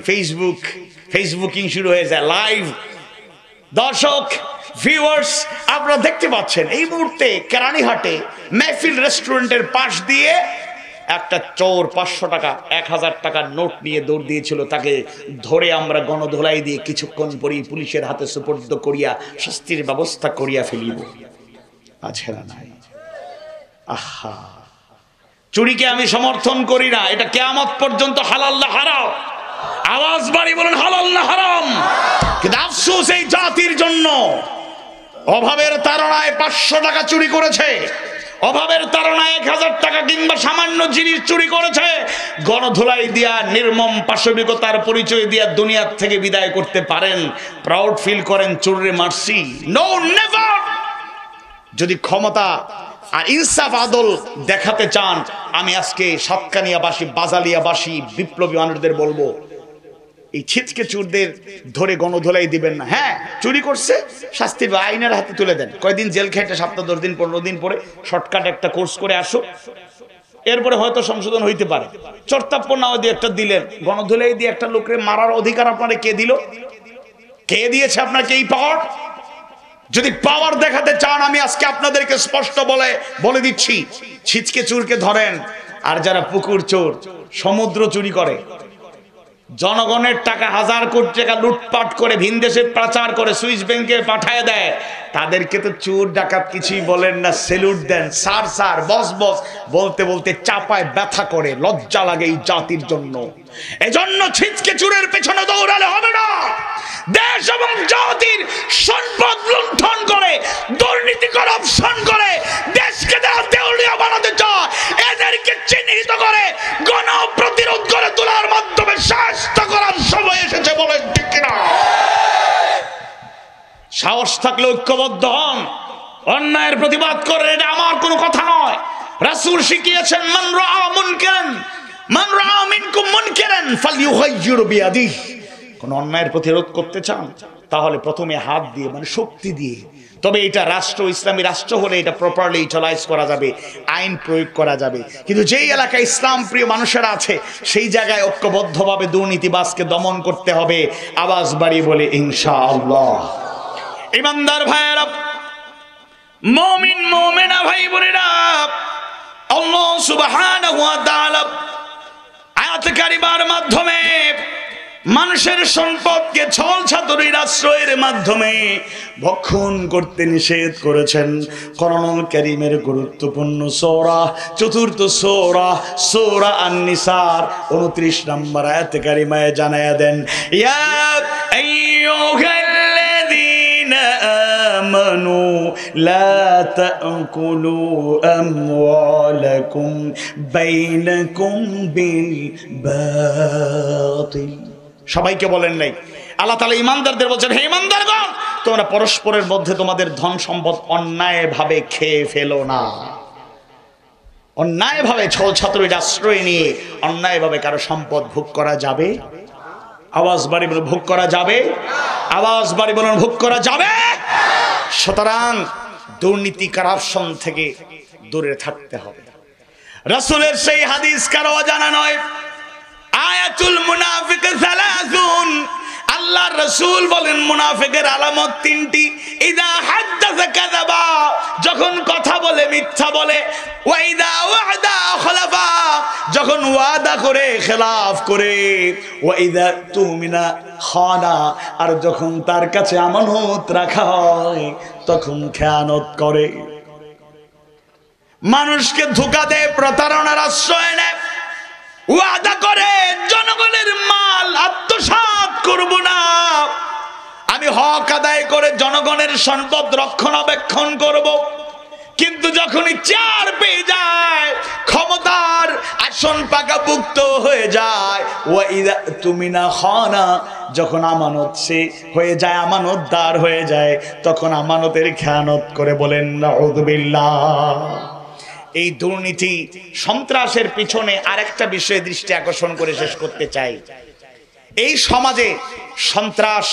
A: ফেসবুকিং শুরু হয়ে যায়, লাইভ। দর্শক, ভিউয়ার্স, আপনারা দেখতে পাচ্ছেন এই মুহূর্তে কেরানীহাটে মেহফিল রেস্টুরেন্টের পাশ দিয়ে একটা চোর 500 টাকা 1000 টাকার নোট নিয়ে দৌড় দিয়েছিল। তাকে ধরে আমরা গণধোলাই দিয়ে কিছুক্ষণ পরেই পুলিশের হাতে সুপর্দ করিয়া শাস্তির ব্যবস্থা করিয়া ফেলিব। আছে না নাই? আহা, চুরিকে আমি সমর্থন করি না, এটা কিয়ামত পর্যন্ত হালাল না হারাম? আওয়াজ বাড়ি বলেন, হালাল না হারাম? কিন্তু আফসোস এই জাতির জন্য, অভাবের তাড়নায় 500 টাকা চুরি করেছে, অভাবের তাড়নায় 1000 টাকা কিংবা সামান্য জিনিস চুরি করেছে, গণধোলাই দিয়া নির্মম পাশবিকতার পরিচয় দিয়া দুনিয়ার থেকে বিদায় করতে পারেন, প্রাউড ফিল করেন চোরে মারছি? No, never. যদি ক্ষমতা আর ইনসাফ আদল দেখাতে চান, আমি আজকে সাতকানিয়াবাসী, বাজালিয়াবাসী বিপ্লবী মানুষদের বলবো, এই ছিচকে চোরদের ধরে গণধোলাই দিবেন না। হ্যাঁ, চুরি করছে, শাস্তির আইনের হাতে তুলে দেন, কয়দিন জেল খেটে 7, 10 দিন, 15 দিন পরে শর্টকাট একটা কোর্স করে আসো, এরপরে হয়তো সংশোধন হইতে পারে। চর্তাপ্য নাও দিয়ে একটা দিলেন, গণধোলাই দিয়ে একটা লোকের মারার অধিকার আপনারে কে দিল? কে দিয়েছে আপনাকে এই পাওয়ার? যদি পাওয়ার দেখাতে চান, আমি আজকে আপনাদেরকে স্পষ্ট বলে দিচ্ছি, ছিচকে চোরকে ধরেন। আর যারা পুকুর চোর, সমুদ্র চুরি করে, জনগণের টাকা 1000 কোটি টাকা লুটপাট করে ভিনদেশে পাচার করে সুইস ব্যাংকে পাঠায় দেয়, তাদেরকে তো চোর ডাকাত কিছুই বলেন না, সেলুট দেন, স্যার স্যার, বস বস বলতে বলতে চাপায় ব্যথা করে, লজ্জা লাগে এই জাতির জন্য। এজন্য ছিচকে চোরের পেছনে দৌড়ালে হবে না। দেশ এবং জাতির সম্পদ লুণ্ঠন করে, দুর্নীতি করাপশন করে দেশকে দেউলিয়া বানাতে চায়, এদেরকে চিহ্নিত করে গণপ্রতিরোধ করে তোলার মাধ্যমে শাস্তি করার সময় এসেছে, বলেন ঠিক কিনা? সাহস থাকলে ঐক্যবদ্ধ হন, অন্যায়ের প্রতিবাদ করেন, এটা আমার কোনো কথা নয়। রাসূল শিখিয়েছেন, মান রাআ মিনকুম মুনকারান ফালইউগাইয়িরু বিয়াদিহি। কোন অন্যায়ের প্রতিরোধ করতে চান, তাহলে প্রথমে হাত দিয়ে, মানে শক্তি দিয়ে। তবে এটা রাষ্ট্র, ইসলামী রাষ্ট্র হলে এটা প্রপারলি ইউটিলাইজ করা যাবে, আইন প্রয়োগ করা যাবে। কিন্তু যেই এলাকায় ইসলাম প্রিয় মানুষেরা আছে, সেই জায়গায় ঐক্যবদ্ধভাবে দুর্নীতিবাজকে দমন করতে হবে। আওয়াজ বাড়িয়ে বলে ইনশাআল্লাহ। ইমানদার ভাইয়েরা, মুমিন মুমিনা ভাই বোনেরা, আল্লাহ সুবহানাহু ওয়া তাআলা আয়াত কারিমার মাধ্যমে মানুষের সম্পদকে ছল ছাতুরির আশ্রয়ের মাধ্যমে ভক্ষণ করতে নিষেধ করেছেন। কোরআনুল কারীমের গুরুত্বপূর্ণ সূরা, চতুর্থ সূরা আন-নিসার 29 নম্বর আয়াতে কারিমায় জানায়া দেন, ইয়া আইয়ুহাল্লাযীনা আমানু লা তাকুলু আমওয়ালাকুম বাইনাকুম বিল বাতিল। সবাইকে বলেন নাই, আল্লাহ তাআলা ঈমানদারদের বলছেন, হে ঈমানদারগণ, তোমরা পরস্পরের মধ্যে তোমাদের ধন সম্পদ অন্যায়ভাবে খেয়ে ফেলো না। অন্যায়ভাবে ছল ছাত্রীর আশ্রয় নিয়ে অন্যায়ভাবে কারো সম্পদ ভোগ করা যাবে? আওয়াজ বাড়ি বলুন, ভোগ করা যাবে? আওয়াজ বাড়ি বলুন, ভোগ করা যাবে? সুতরাং দুর্নীতি কারাপশন থেকে দূরে থাকতে হবে। রাসূলের সেই হাদিস কারো অজানা নয়, আয়াতুল মুনাফিক সালাসুন। আল্লাহর রাসূল বলেন, মুনাফিকের আলামত 3টি। ইযা হাদাসা কাযাবা, যখন কথা বলে মিথ্যা বলে। ওয়া ইযা ওয়াদা খলাফা, যখন ওয়াদা করে খেলাফ করে। ওয়া ইযা তুমিনা খানা, আর যখন তার কাছে আমানত রাখা হয় তখন খেয়ানত করে। মানুষকে ধোঁকা দেয়, প্রতারণার আশ্রয় নেয়, ওয়াদা করে জনগণের মাল আত্মসাৎ করব না, আমি হক আদায় করে জনগণের সম্পদ রক্ষণাবেক্ষণ করব। কিন্তু যখনই চার পেয়ে যায়, ক্ষমতার আসন পাকাপুক্ত হয়ে যায়, ওয়াইদা তুমিনা খানা, যখন আমানত সে হয়ে যায়, আমানতদার হয়ে যায়, তখন আমানতের খেয়ানত করে। বলেন নাউযুবিল্লাহ। এই দুর্নীতি সন্ত্রাসের পিছনে আরেকটা বিষয়ে দৃষ্টি আকর্ষণ করে শেষ করতে চাই। এই সমাজে সন্ত্রাস,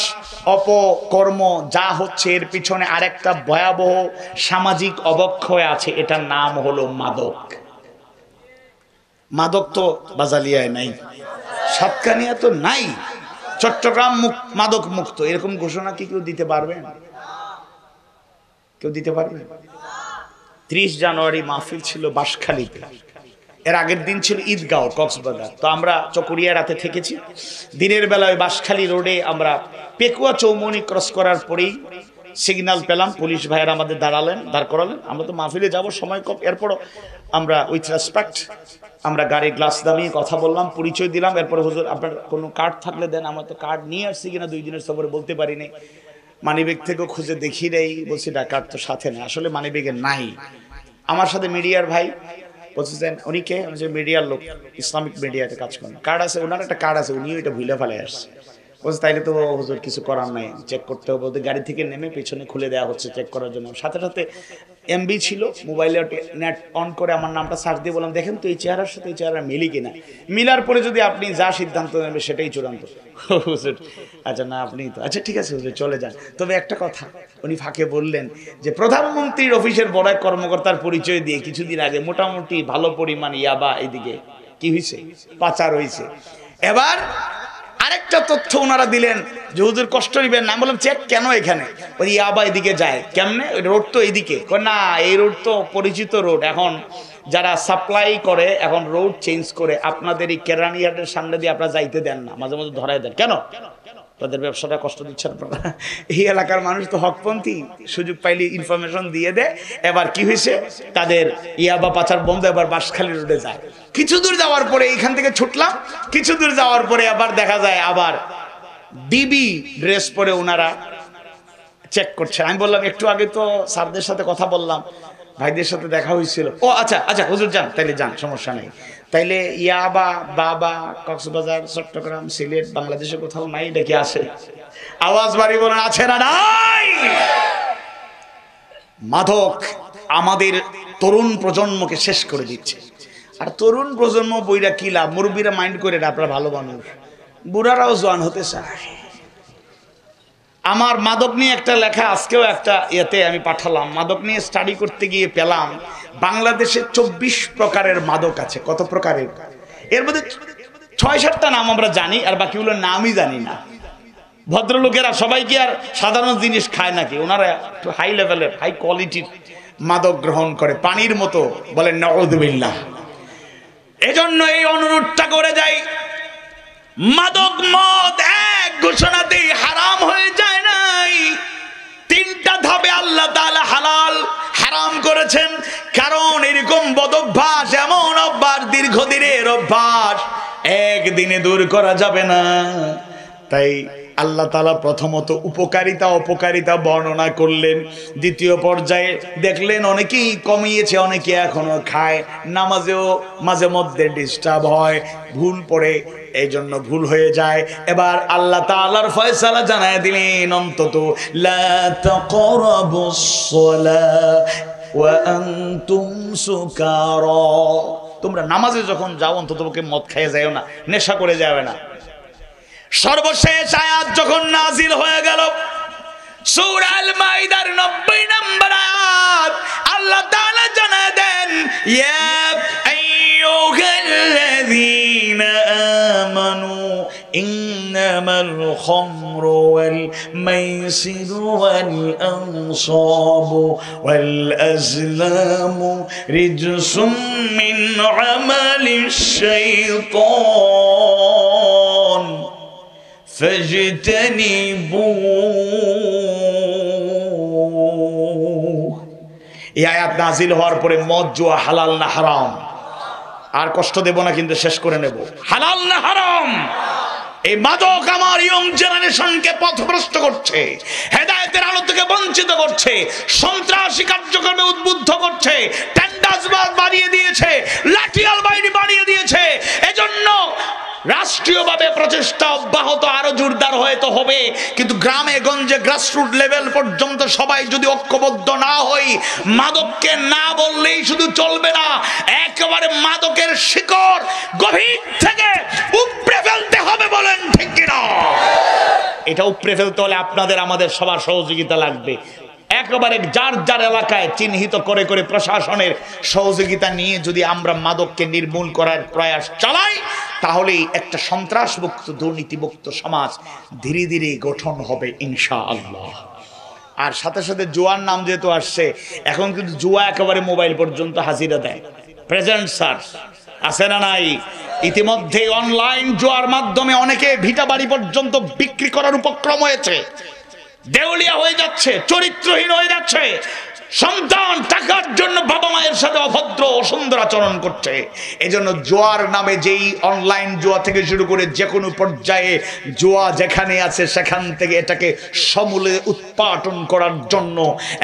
A: অপকর্ম যা হচ্ছে, এর পিছনে আরেকটা ভয়াবহ সামাজিক অবক্ষয় আছে, এটার নাম হলো মাদক। মাদক তো বাজালিয়ায় নাই, সাতকানিয়া তো নাই, চট্টগ্রাম মাদক মুক্ত, এরকম ঘোষণা কি কেউ দিতে পারবেন? কেউ দিতে পারবে? 30 জানুয়ারি মাহফিল ছিল বাঁশখালীতে, এর আগের দিন ছিল ঈদগাঁও কক্সবাজার। তো আমরা চকরিয়া রাতে থেকেছি, দিনের বেলায় বাঁশখালী রোডে আমরা পেকুয়া চৌমনি ক্রস করার পরেই সিগন্যাল পেলাম, পুলিশ ভাইয়েরা আমাদের দাঁড় করালেন। আমরা তো মাহফিলে যাব, সময় কম, এরপরও আমরা উইথ রেসপেক্ট আমরা গাড়ির গ্লাস দামিয়ে কথা বললাম, পরিচয় দিলাম। এরপরে হুজুর আপনার কোনো কার্ড থাকলে দেন। আমরা তো কার্ড নিয়ে আসছি কিনা 2 দিনের সফরে বলতে পারিনি, মানিব্যাগ থেকেও খুঁজে দেখি নেই, বলছি না কার্ড তো সাথে নেই, আসলে মানিব্যাগে নাই। আমার সাথে মিডিয়ার ভাই বলছেন উনি কে, আমি যে মিডিয়ার লোক, ইসলামিক মিডিয়াতে কাজ করেন, কার্ড আছে ওনার, একটা কার্ড আছে, উনিও এটা ভুলে ফেলে আসছে। বলছে তাইলে তো হুজুর কিছু করার নাই, চেক করতে হবে। বলতে গাড়ি থেকে নেমে পেছনে খুলে দেওয়া হচ্ছে চেক করার জন্য। সাথে সাথে এমবি ছিল, মোবাইলে নেট অন করে আমার নামটা সার্চ দিয়ে বললাম দেখেন তো এই চেহারার সাথে এই চেহারা মিলি কিনা, মিলার পরে যদি আপনি যা সিদ্ধান্ত নেবেন সেটাই চূড়ান্ত। হুজুর আচ্ছা না আপনি তো আচ্ছা ঠিক আছে হুজুর চলে যান। তবে একটা কথা উনি ফাঁকে বললেন যে প্রধানমন্ত্রীর অফিসের বড় এক কর্মকর্তার পরিচয় দিয়ে কিছুদিন আগে মোটামুটি ভালো পরিমাণ ইয়াবা এদিকে কি হয়েছে, পাচার হয়েছে। এবার আরেকটা তথ্য ওনারা দিলেন যে হুজুর কষ্ট নিবেন না। বললাম চেক কেন এখানে, ওই ইয়াবা এদিকে যায় কেমনে, ওই রোড তো এইদিকে। না এই রোড তো পরিচিত রোড, এখন যারা সাপ্লাই করে এখন রোড চেঞ্জ করে আপনাদের এই কেরানিহাটের সামনে দিয়ে আপনারা যাইতে দেন না, মাঝে মাঝে ধরাই দেন। কেন? তাদের ব্যবসাটা কষ্ট দিচ্ছেন আপনারা। এই এলাকার মানুষ তো হকপন্থী, সুযোগ পাইলে ইনফরমেশন দিয়ে দেয়। এবার কি হয়েছে, তাদের ইয়াবা পাচার বন্ধ, এবার বাঁশখালী রোডে যায়। কিছু দূর যাওয়ার পরে এইখান থেকে ছুটলাম, কিছু দূর যাওয়ার পরে আবার দেখা যায় আবার ডিবি ড্রেস পরে ওনারা চেক করছে। আমি বললাম একটু আগে তো স্যারদের সাথে কথা বললাম, ভাইদের সাথে দেখা হয়েছিল। ও আচ্ছা আচ্ছা হুজুর যান, তাইলে যান, সমস্যা নেই। তাইলে ইয়াবা বাবা কক্সবাজার, চট্টগ্রাম, সিলেট, বাংলাদেশে কোথাও নাই দেখে আসে? আওয়াজ বাড়ি বলেন আছে না নাই? মাদক আমাদের তরুণ প্রজন্মকে শেষ করে দিচ্ছে। আর তরুণ প্রজন্ম বইরা কি লাভ, মুরব্বীরা মাইন্ড করে না, আপনারা ভালো মানুষ, বুড়ারাও জোয়ান হতে চায়। আমার মাদক নিয়ে একটা লেখা আজকেও একটা ইয়েতে আমি পাঠালাম, মাদক নিয়ে স্টাডি করতে গিয়ে পেলাম বাংলাদেশে 24 প্রকারের মাদক আছে। কত প্রকারের? এর মধ্যে 6-7টা নাম আমরা জানি, আর বাকিগুলোর নামই জানি না। ভদ্রলোকেরা সবাই কি আর সাধারণ জিনিস খায় নাকি? ওনারা একটু হাই লেভেলের, হাই কোয়ালিটির মাদক গ্রহণ করে, পানির মতো, বলেন নাউযুবিল্লাহ। এজন্য এই অনুরোধটা করে যাই, মাদক মদ এক ঘোষণাতেই হারাম হয়ে যায় নাই। 3টা ধাপে আল্লাহ তাআলা হালাল হারাম করেছেন, কারণ এরকম বদভ্যাস এমন অভ্যাস, দীর্ঘদিনের অভ্যাস, একদিনে দূর করা যাবে না। তাই আল্লাহ তাআলা প্রথমত উপকারিতা অপকারিতা বর্ণনা করলেন, দ্বিতীয় পর্যায়ে দেখলেন অনেকেই কমিয়েছে, অনেকে এখনো খায়, নামাজেও মাঝে মধ্যে ডিস্টার্ব হয়, ভুল পড়ে, এই জন্য ভুল হয়ে যায়। এবার আল্লাহ তাআলার ফয়সালা জানায় দিলেন অন্তত লা তাকরাবুস সালাহ ওয়া আনতুম সুকারা, তোমরা নামাজে যখন যাও অন্তত মদ খেয়ে যাও না, নেশা করে যাবে না। সর্বশেষ আয়াত যখন নাজিল হয়ে গেল সূরা আল মাইদার 90 নম্বর আয়াত, আল্লাহ তাআলা জানায় দেন ইয়া আইয়ুহাল্লাযীনা আমানু ইন্নামাল খামরু ওয়াল মাইসিরু ওয়াল আনসাবু ওয়াল আজলামু রিজসুম মিন আমালিশ শাইতান ফাজতানিবুহ। এই আয়াত নাজিল হওয়ার পরে মদ জুয়া হালাল না হারাম? আর কষ্ট দেব না, কিন্তু শেষ করে নেব। হালাল না হারাম? এই মাদক আমার ইয়ং জেনারেশনকে পথভ্রষ্ট করছে, হেদায়েতের আলো থেকে বঞ্চিত করছে, সন্ত্রাসী কার্যক্রমে উদ্বুদ্ধ করছে, টেন্ডাসবাজ বাড়িয়ে দিয়েছে, লাঠিয়াল বাইরে বাড়িয়ে দিয়েছে। এজন্য রাষ্ট্রীয়ভাবে প্রচেষ্টা অব্যাহত আরো জোরদার হয়তো হবে, কিন্তু গ্রামে গঞ্জে গ্রাসরুট লেভেল পর্যন্ত সবাই যদি ঐক্যবদ্ধ না হই, মাদককে না বললেই শুধু চলবে না, একেবারে মাদকের শিকড় গভীর থেকে উপড়ে ফেলতে হবে। বলেন ঠিক কিনা? এটা উপড়ে ফেলতে হলে আপনাদের আমাদের সবার সহযোগিতা লাগবে। একেবারে যার যার এলাকায় চিহ্নিত করে করে প্রশাসনের সহযোগিতা নিয়ে যদি আমরা মাদককে নির্মূল করার প্রয়াস চালাই, তাহলেই একটা সন্ত্রাসমুক্ত দুর্নীতিমুক্ত সমাজ ধীরে ধীরে গঠন হবে ইনশাআল্লাহ। আর সাথে সাথে জুয়ার নাম যেহেতু আসছে, এখন কিন্তু জুয়া একেবারে মোবাইল পর্যন্ত হাজিরা দেয়। প্রেজেন্ট স্যার আছে না নাই? ইতিমধ্যে অনলাইন জুয়ার মাধ্যমে অনেকে ভিটা বাড়ি পর্যন্ত বিক্রি করার উপক্রম হয়েছে, দেউলিয়া হয়ে যাচ্ছে, চরিত্রহীন হয়ে যাচ্ছে। সন্তান টাকার জন্য বাবা মায়ের সাথে অভদ্র অসুন্দর আচরণ করছে। এজন্য জুয়ার নামে যেই অনলাইন জুয়া থেকে শুরু করে যে কোনো পর্যায়ে জুয়া যেখানে আছে সেখান থেকে এটাকে সমূলে উৎপাটন করার জন্য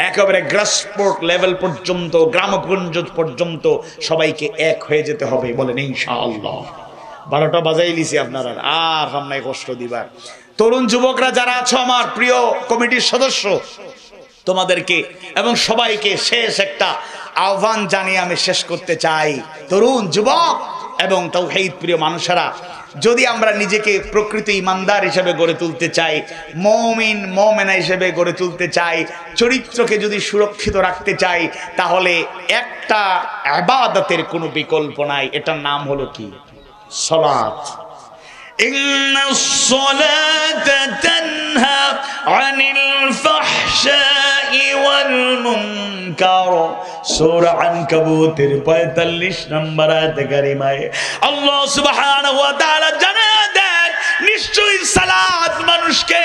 A: একেবারে গ্রাসরুট লেভেল পর্যন্ত, গ্রামগঞ্জ পর্যন্ত সবাইকে এক হয়ে যেতে হবে। বলেন ইনশাআল্লাহ। 12টা বাজাই লিছি আপনারা, আর সামনে কষ্ট দিবার। তরুণ যুবকরা যারা আছো, আমার প্রিয় কমিটির সদস্য, তোমাদেরকে এবং সবাইকে শেষ একটা আহ্বান জানিয়ে আমি শেষ করতে চাই। তরুণ যুবক এবং তাওহীদ প্রিয় মানুষেরা, যদি আমরা নিজেকে প্রকৃত ইমানদার হিসেবে গড়ে তুলতে চাই, মুমিন মুমিনা হিসেবে গড়ে তুলতে চাই, চরিত্রকে যদি সুরক্ষিত রাখতে চাই, তাহলে একটা ইবাদতের কোনো বিকল্প নাই। এটার নাম হলো কি? সালাত। ইন্নাস সালাতা তানহা আনিল ফাহশাই ওয়াল মুনকার। সূরা আনকাবুতের 45 নম্বর আয়াতে কারিমায় আল্লাহ সুবহানাহু ওয়া তাআলা জানিয়ে দেন, নিশ্চয়ই সালাত মানুষকে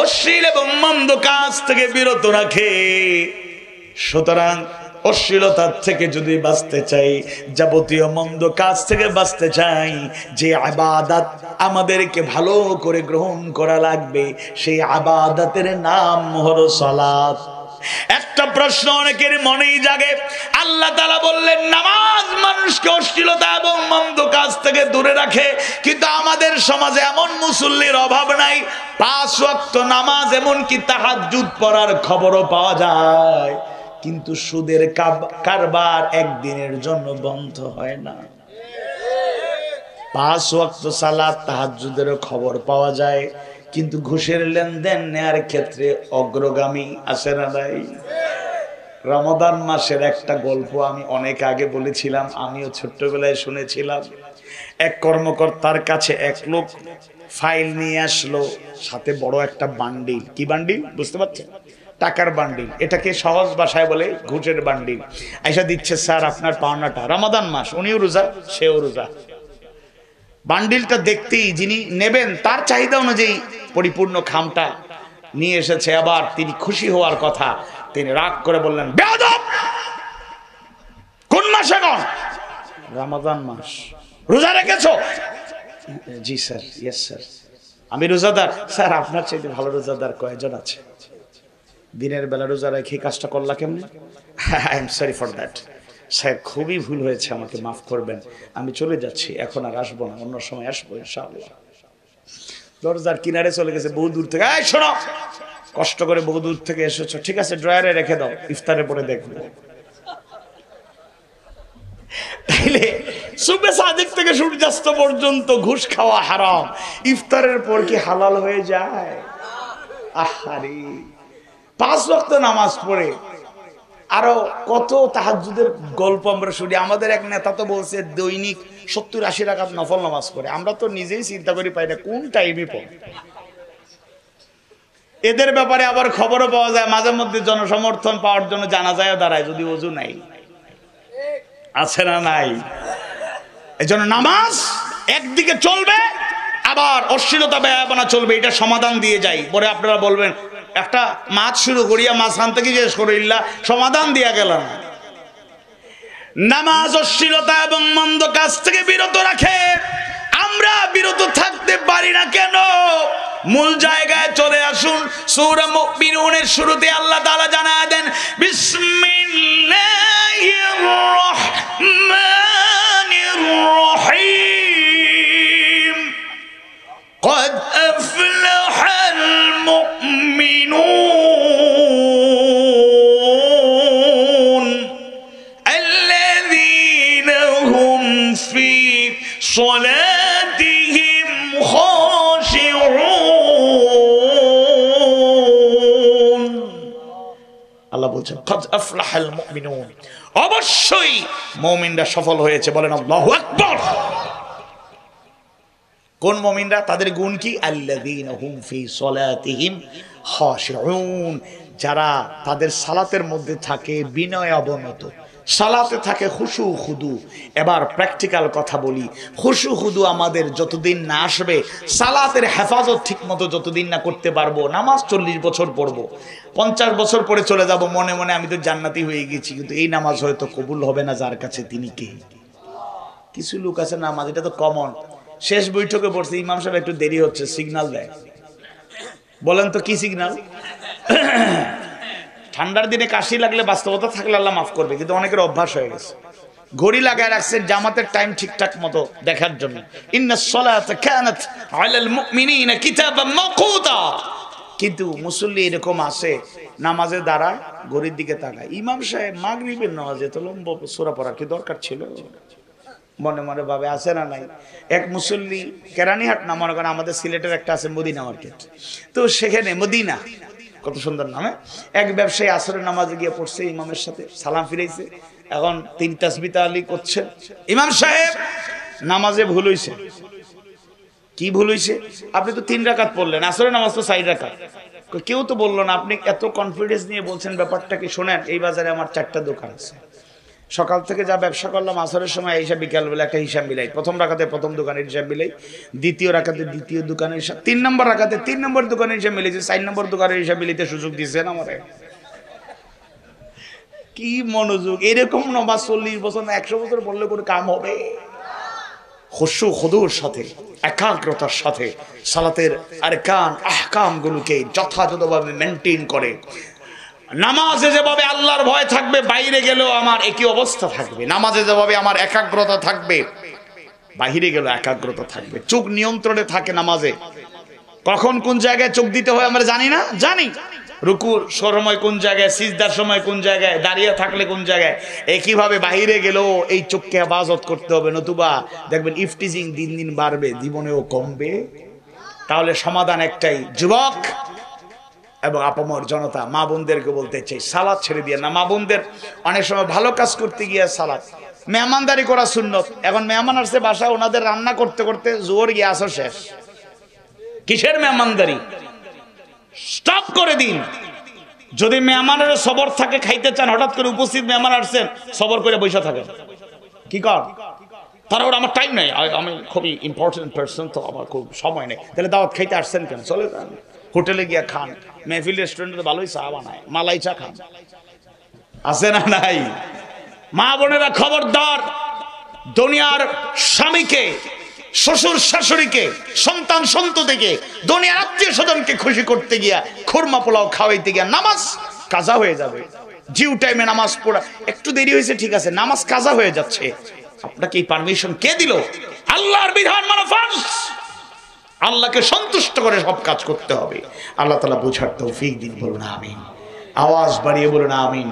A: অশ্লীল এবং মন্দ কাজ থেকে বিরত রাখে। সুতরাং অশ্লীলতার থেকে যদি বাঁচতে চাই, যাবতীয় মন্দ কাজ থেকে বাঁচতে চাই, যে ইবাদত আমাদেরকে ভালো করে গ্রহণ করা লাগবে, সেই ইবাদতের নাম হলো সালাত। একটা প্রশ্ন অনেকের মনেই জাগে, আল্লাহ তাআলা বললেন নামাজ মানুষকে অশ্লীলতা এবং মন্দ কাজ থেকে দূরে রাখে, কিন্তু আমাদের সমাজে এমন মুসল্লির অভাব নাই, 5 ওয়াক্ত নামাজ এমনকি তাহাজ্জুদ পড়ার খবরও পাওয়া যায়, কিন্তু সুদের কারবার একদিনের জন্য বন্ধ হয় না। 5 ওয়াক্ত সালাত তাহাজ্জুদেরও খবর পাওয়া যায়, কিন্তু ঘুষের লেনদেন নেয়ার ক্ষেত্রে অগ্রগামী আছে না নাই? রমাদান মাসের একটা গল্প আমি অনেক আগে বলেছিলাম, আমিও ছোট্টবেলায় শুনেছিলাম। এক কর্মকর্তার কাছে এক লোক ফাইল নিয়ে আসলো, সাথে বড় একটা বান্ডিল। কি বান্ডিল বুঝতে পারছেন? টাকার বান্ডিল। এটাকে সহজ ভাষায় বলে ঘুষের বান্ডিল। আইসা দিচ্ছে, স্যার আপনার পাওনাটা। রমাদান মাস, উনিও রোজা সেও রোজা। বান্ডিলটা দেখতেই যিনি নেবেন তার চাহিদা অনুযায়ী পরিপূর্ণ খামটা নিয়ে এসেছে। আবার তিনি খুশি হওয়ার কথা, তিনি রাগ করে বললেন, বেয়াদব! কোন মাস এখন? রমাদান মাস। রোজা রেখেছো? জি স্যার। ইয়েস স্যার, আমি রোজাদার। স্যার আপনার চাইতে ভালো রোজাদার কয়জন আছে? দিনের বেলা রোজা রেখে কাজটা করলা কেমনে? I am sorry for that sir, খুবই ভুল হয়েছে, আমাকে মাফ করবেন, আমি চলে যাচ্ছি, এখন আর আসবো না, অন্য সময় আসবো ইনশাআল্লাহ। দরজার কিনারে চলে গেছে, বহু দূর থেকে। এই শোনো, কষ্ট করে বহু দূর থেকে এসেছো, ঠিক আছে ড্রয়ারে রেখে দাও, ইফতারের পরে দেখবো। তাইলে সুবে সাদিক থেকে সূর্যাস্ত পর্যন্ত ঘুষ খাওয়া হারাম, ইফতারের পর কি হালাল হয়ে যায়? আহারে, 5 ওয়াক্ত নামাজ পড়ে আরো কত তাহাজ্জুদের গল্প আমরা শুনি। আমাদের এক নেতা তো বলছে দৈনিক 70-80 রাকাত নফল নামাজ পড়ে। আমরা তো নিজেই চিন্তা করি পাই না কোন টাইমে পড়ে। এদের ব্যাপারে আবার খবরও পাওয়া যায়, মাঝে মধ্যে জনসমর্থন পাওয়ার জন্য জানাজায় দাঁড়ায় যদি ওযু নাই। আছে না নাই? এজন্য নামাজ একদিকে চলবে, আবার অশ্লীলতা বেয়াপনা চলবে। এটা সমাধান দিয়ে যাই। পরে আপনারা বলবেন একটা মাছ শুরু করিয়া মাঝখান থেকে শেষ করিল্লা, সমাধান দিয়া গেল না। নামাজ অশ্লীলতা এবং মন্দ কাজ থেকে বিরত রাখে। আমরা বিরত থাকতে পারি না কেন? মূল জায়গায় চলে আসুন। সূরা মুমিনুনের শুরুতে আল্লাহ তাআলা জানায় দেন, বিসমিল্লাহির রহমানির রহিম, قد أفلح المؤمنون الذين هم في صلاتهم خاشعون। আল্লাহ বলছেন قد أفلح المؤمنون, অবশ্যই মুমিনরা সফল হয়েছে। বলেন আল্লাহু আকবার। কোন মুমিনরা? তাদের গুণ কি? আল্লাযীনা হুম ফি সলাতিহিম খাশিউন, যারা তাদের সালাতের মধ্যে থাকে বিনয় অবনত। সালাতে থাকে খুশু খুদু। এবার প্র্যাকটিক্যাল কথা বলি, খুশু খুদু আমাদের যতদিন না আসবে, সালাতের হেফাজত ঠিক মতো যতদিন না করতে পারবো, নামাজ 40 বছর পড়বো, 50 বছর পরে চলে যাব মনে মনে আমি তো জান্নাতি হয়ে গেছি, কিন্তু এই নামাজ হয়তো কবুল হবে না যার কাছে তিনি কে। কিছু লোক আছে নামাজ, এটা তো কমন, শেষ বৈঠকে পড়ছে ইমাম সাহেব একটু দেরি হচ্ছে, সিগন্যাল দেয়। বলেন তো কি সিগন্যাল? ঠান্ডার দিনে কাশি লাগলে বাস্তবতা থাকলে আল্লাহ মাফ করবে, কিন্তু অনেকের অভ্যাস হয়ে গেছে। ঘড়ি লাগায় রাখছে জামাতের টাইম ঠিকঠাক মতো দেখার জন্য। ইন্নাস সালাতা কানাত আলাল মুমিনিনা কিতাবাম মাওকুতা। কিন্তু মুসল্লি এরকম আছে, নামাজে দাঁড়ায় ঘড়ির দিকে তাকায়। ইমাম সাহেব মাগরিবের নামাজে তো লম্বা সূরা পড়া কি দরকার ছিল? মনে মনে ভাবে আছে না নাই? এক মুসল্লি কেরানীহাট না, মনে করেন আমাদের সিলেটের একটা আছে মদিনা মার্কেট, তো সেখানে মদিনা কত সুন্দর নামে, এক ব্যবসায়ী আসরের নামাজে গিয়ে পড়ছে ইমামের সাথে, সালাম ফিরাইছে, এখন তিনি তাসবিহ তাহলিল করছেন। ইমাম সাহেব নামাজে ভুল হইছে। কি ভুল হইছে? আপনি তো 3 রাকাত পড়লেন, আসরের নামাজ তো 4 রাকাত। কেউ তো বললো না, আপনি এত কনফিডেন্স নিয়ে বলছেন, ব্যাপারটা কি শোনেন, এই বাজারে আমার 4টা দোকান আছে, সকাল থেকে যা ব্যবসা করলাম আসরের সময় হিসাব, বিকালবেলা একটা হিসাব মিলাই, প্রথম রাকাতে প্রথম দোকানের হিসাব মিলাই, দ্বিতীয় রাকাতে দ্বিতীয় দোকানের হিসাব, 3 নম্বর রাকাতে 3 নম্বর দোকানের হিসাব মিলেছে, 4 নম্বর দোকানের হিসাব মিলিতে সুযোগ দিচ্ছেন আমারে। কি মনোযোগ! এরকম নামাজ 40 বছর না 100 বছর পড়লে করে কাম হবে? খুশু খুদুর সাথে, একাগ্রতার সাথে সালাতের আরকান আহকাম গুলোকে যথাযথভাবে মেনটেন করে, নামাজে যেভাবে আল্লাহর ভয় থাকবে, বাইরে গেলেও আমার একই অবস্থা থাকবে। নামাজে যেভাবে আমার একাগ্রতা থাকবে, বাইরে গেলেও একাগ্রতা থাকবে। চোখ নিয়ন্ত্রণে থাকে নামাজে। কখন কোন জায়গায় চোখ দিতে হয় আমরা জানি না? জানি। রুকুর সময় কোন জায়গায়, সিজদার সময় কোন জায়গায়, দাঁড়িয়ে থাকলে কোন জায়গায়। একইভাবে বাইরে গেলেও এই চোখকে হেফাজত করতে হবে, নতুবা দেখবেন ইফটিজিং দিন দিন বাড়বে, জীবনেও কমবে। তাহলে সমাধান একটাই, যুবক এবং আপামর জনতা, মা বোনদেরকে বলতে চাই, সালাত ছেড়ে দিয়ে না। মা বোনদের অনেক সময় ভালো কাজ করতে গিয়ে সালাত, মেহমানদারি করা সুন্নত। এখন মেহমান আসছে বাসা, ওনাদের রান্না করতে করতে জোর গিয়ে আসো শেষ। কিসের মেহমানদারি? স্টপ করে দিন। যদি মেহমানের সবর থাকে, খাইতে চান, হঠাৎ করে উপস্থিত মেহমান আসছেন, সবর করে বসে থাকেন। কি কর? তারা ওরা আমার টাইম নেই, আমি খুবই ইম্পর্টেন্ট পার্সন, তো আমার খুব সময় নেই। তাহলে দাওয়াত খাইতে আসছেন কেন? চলে যান, হোটেলে গিয়া খান, মেহফিল রেস্টুরেন্টে ভালোই চা বানায়, মালাই চা খান। আছে না নাই? মা বোনেরা খবরদার, দুনিয়ার স্বামীকে, শ্বশুর শাশুড়িকে, সন্তান সন্ততিকে, দুনিয়ার আত্মীয় স্বজনকে খুশি করতে গিয়া, খুরমা পোলাও খাওয়াইতে গিয়া নামাজ কাজা হয়ে যাবে। জিউ টাইমে নামাজ পড়া, একটু দেরি হয়েছে ঠিক আছে, নামাজ কাজা হয়ে যাচ্ছে। আপনাকে এই পারমিশন কে দিল? আল্লাহর বিধান মানা ফরজ। আল্লাহকে সন্তুষ্ট করে সব কাজ করতে হবে। আল্লাহ তাআলা বোঝার তৌফিক দিন। বলুন আমিন। আওয়াজ বাড়িয়ে বলুন আমিন।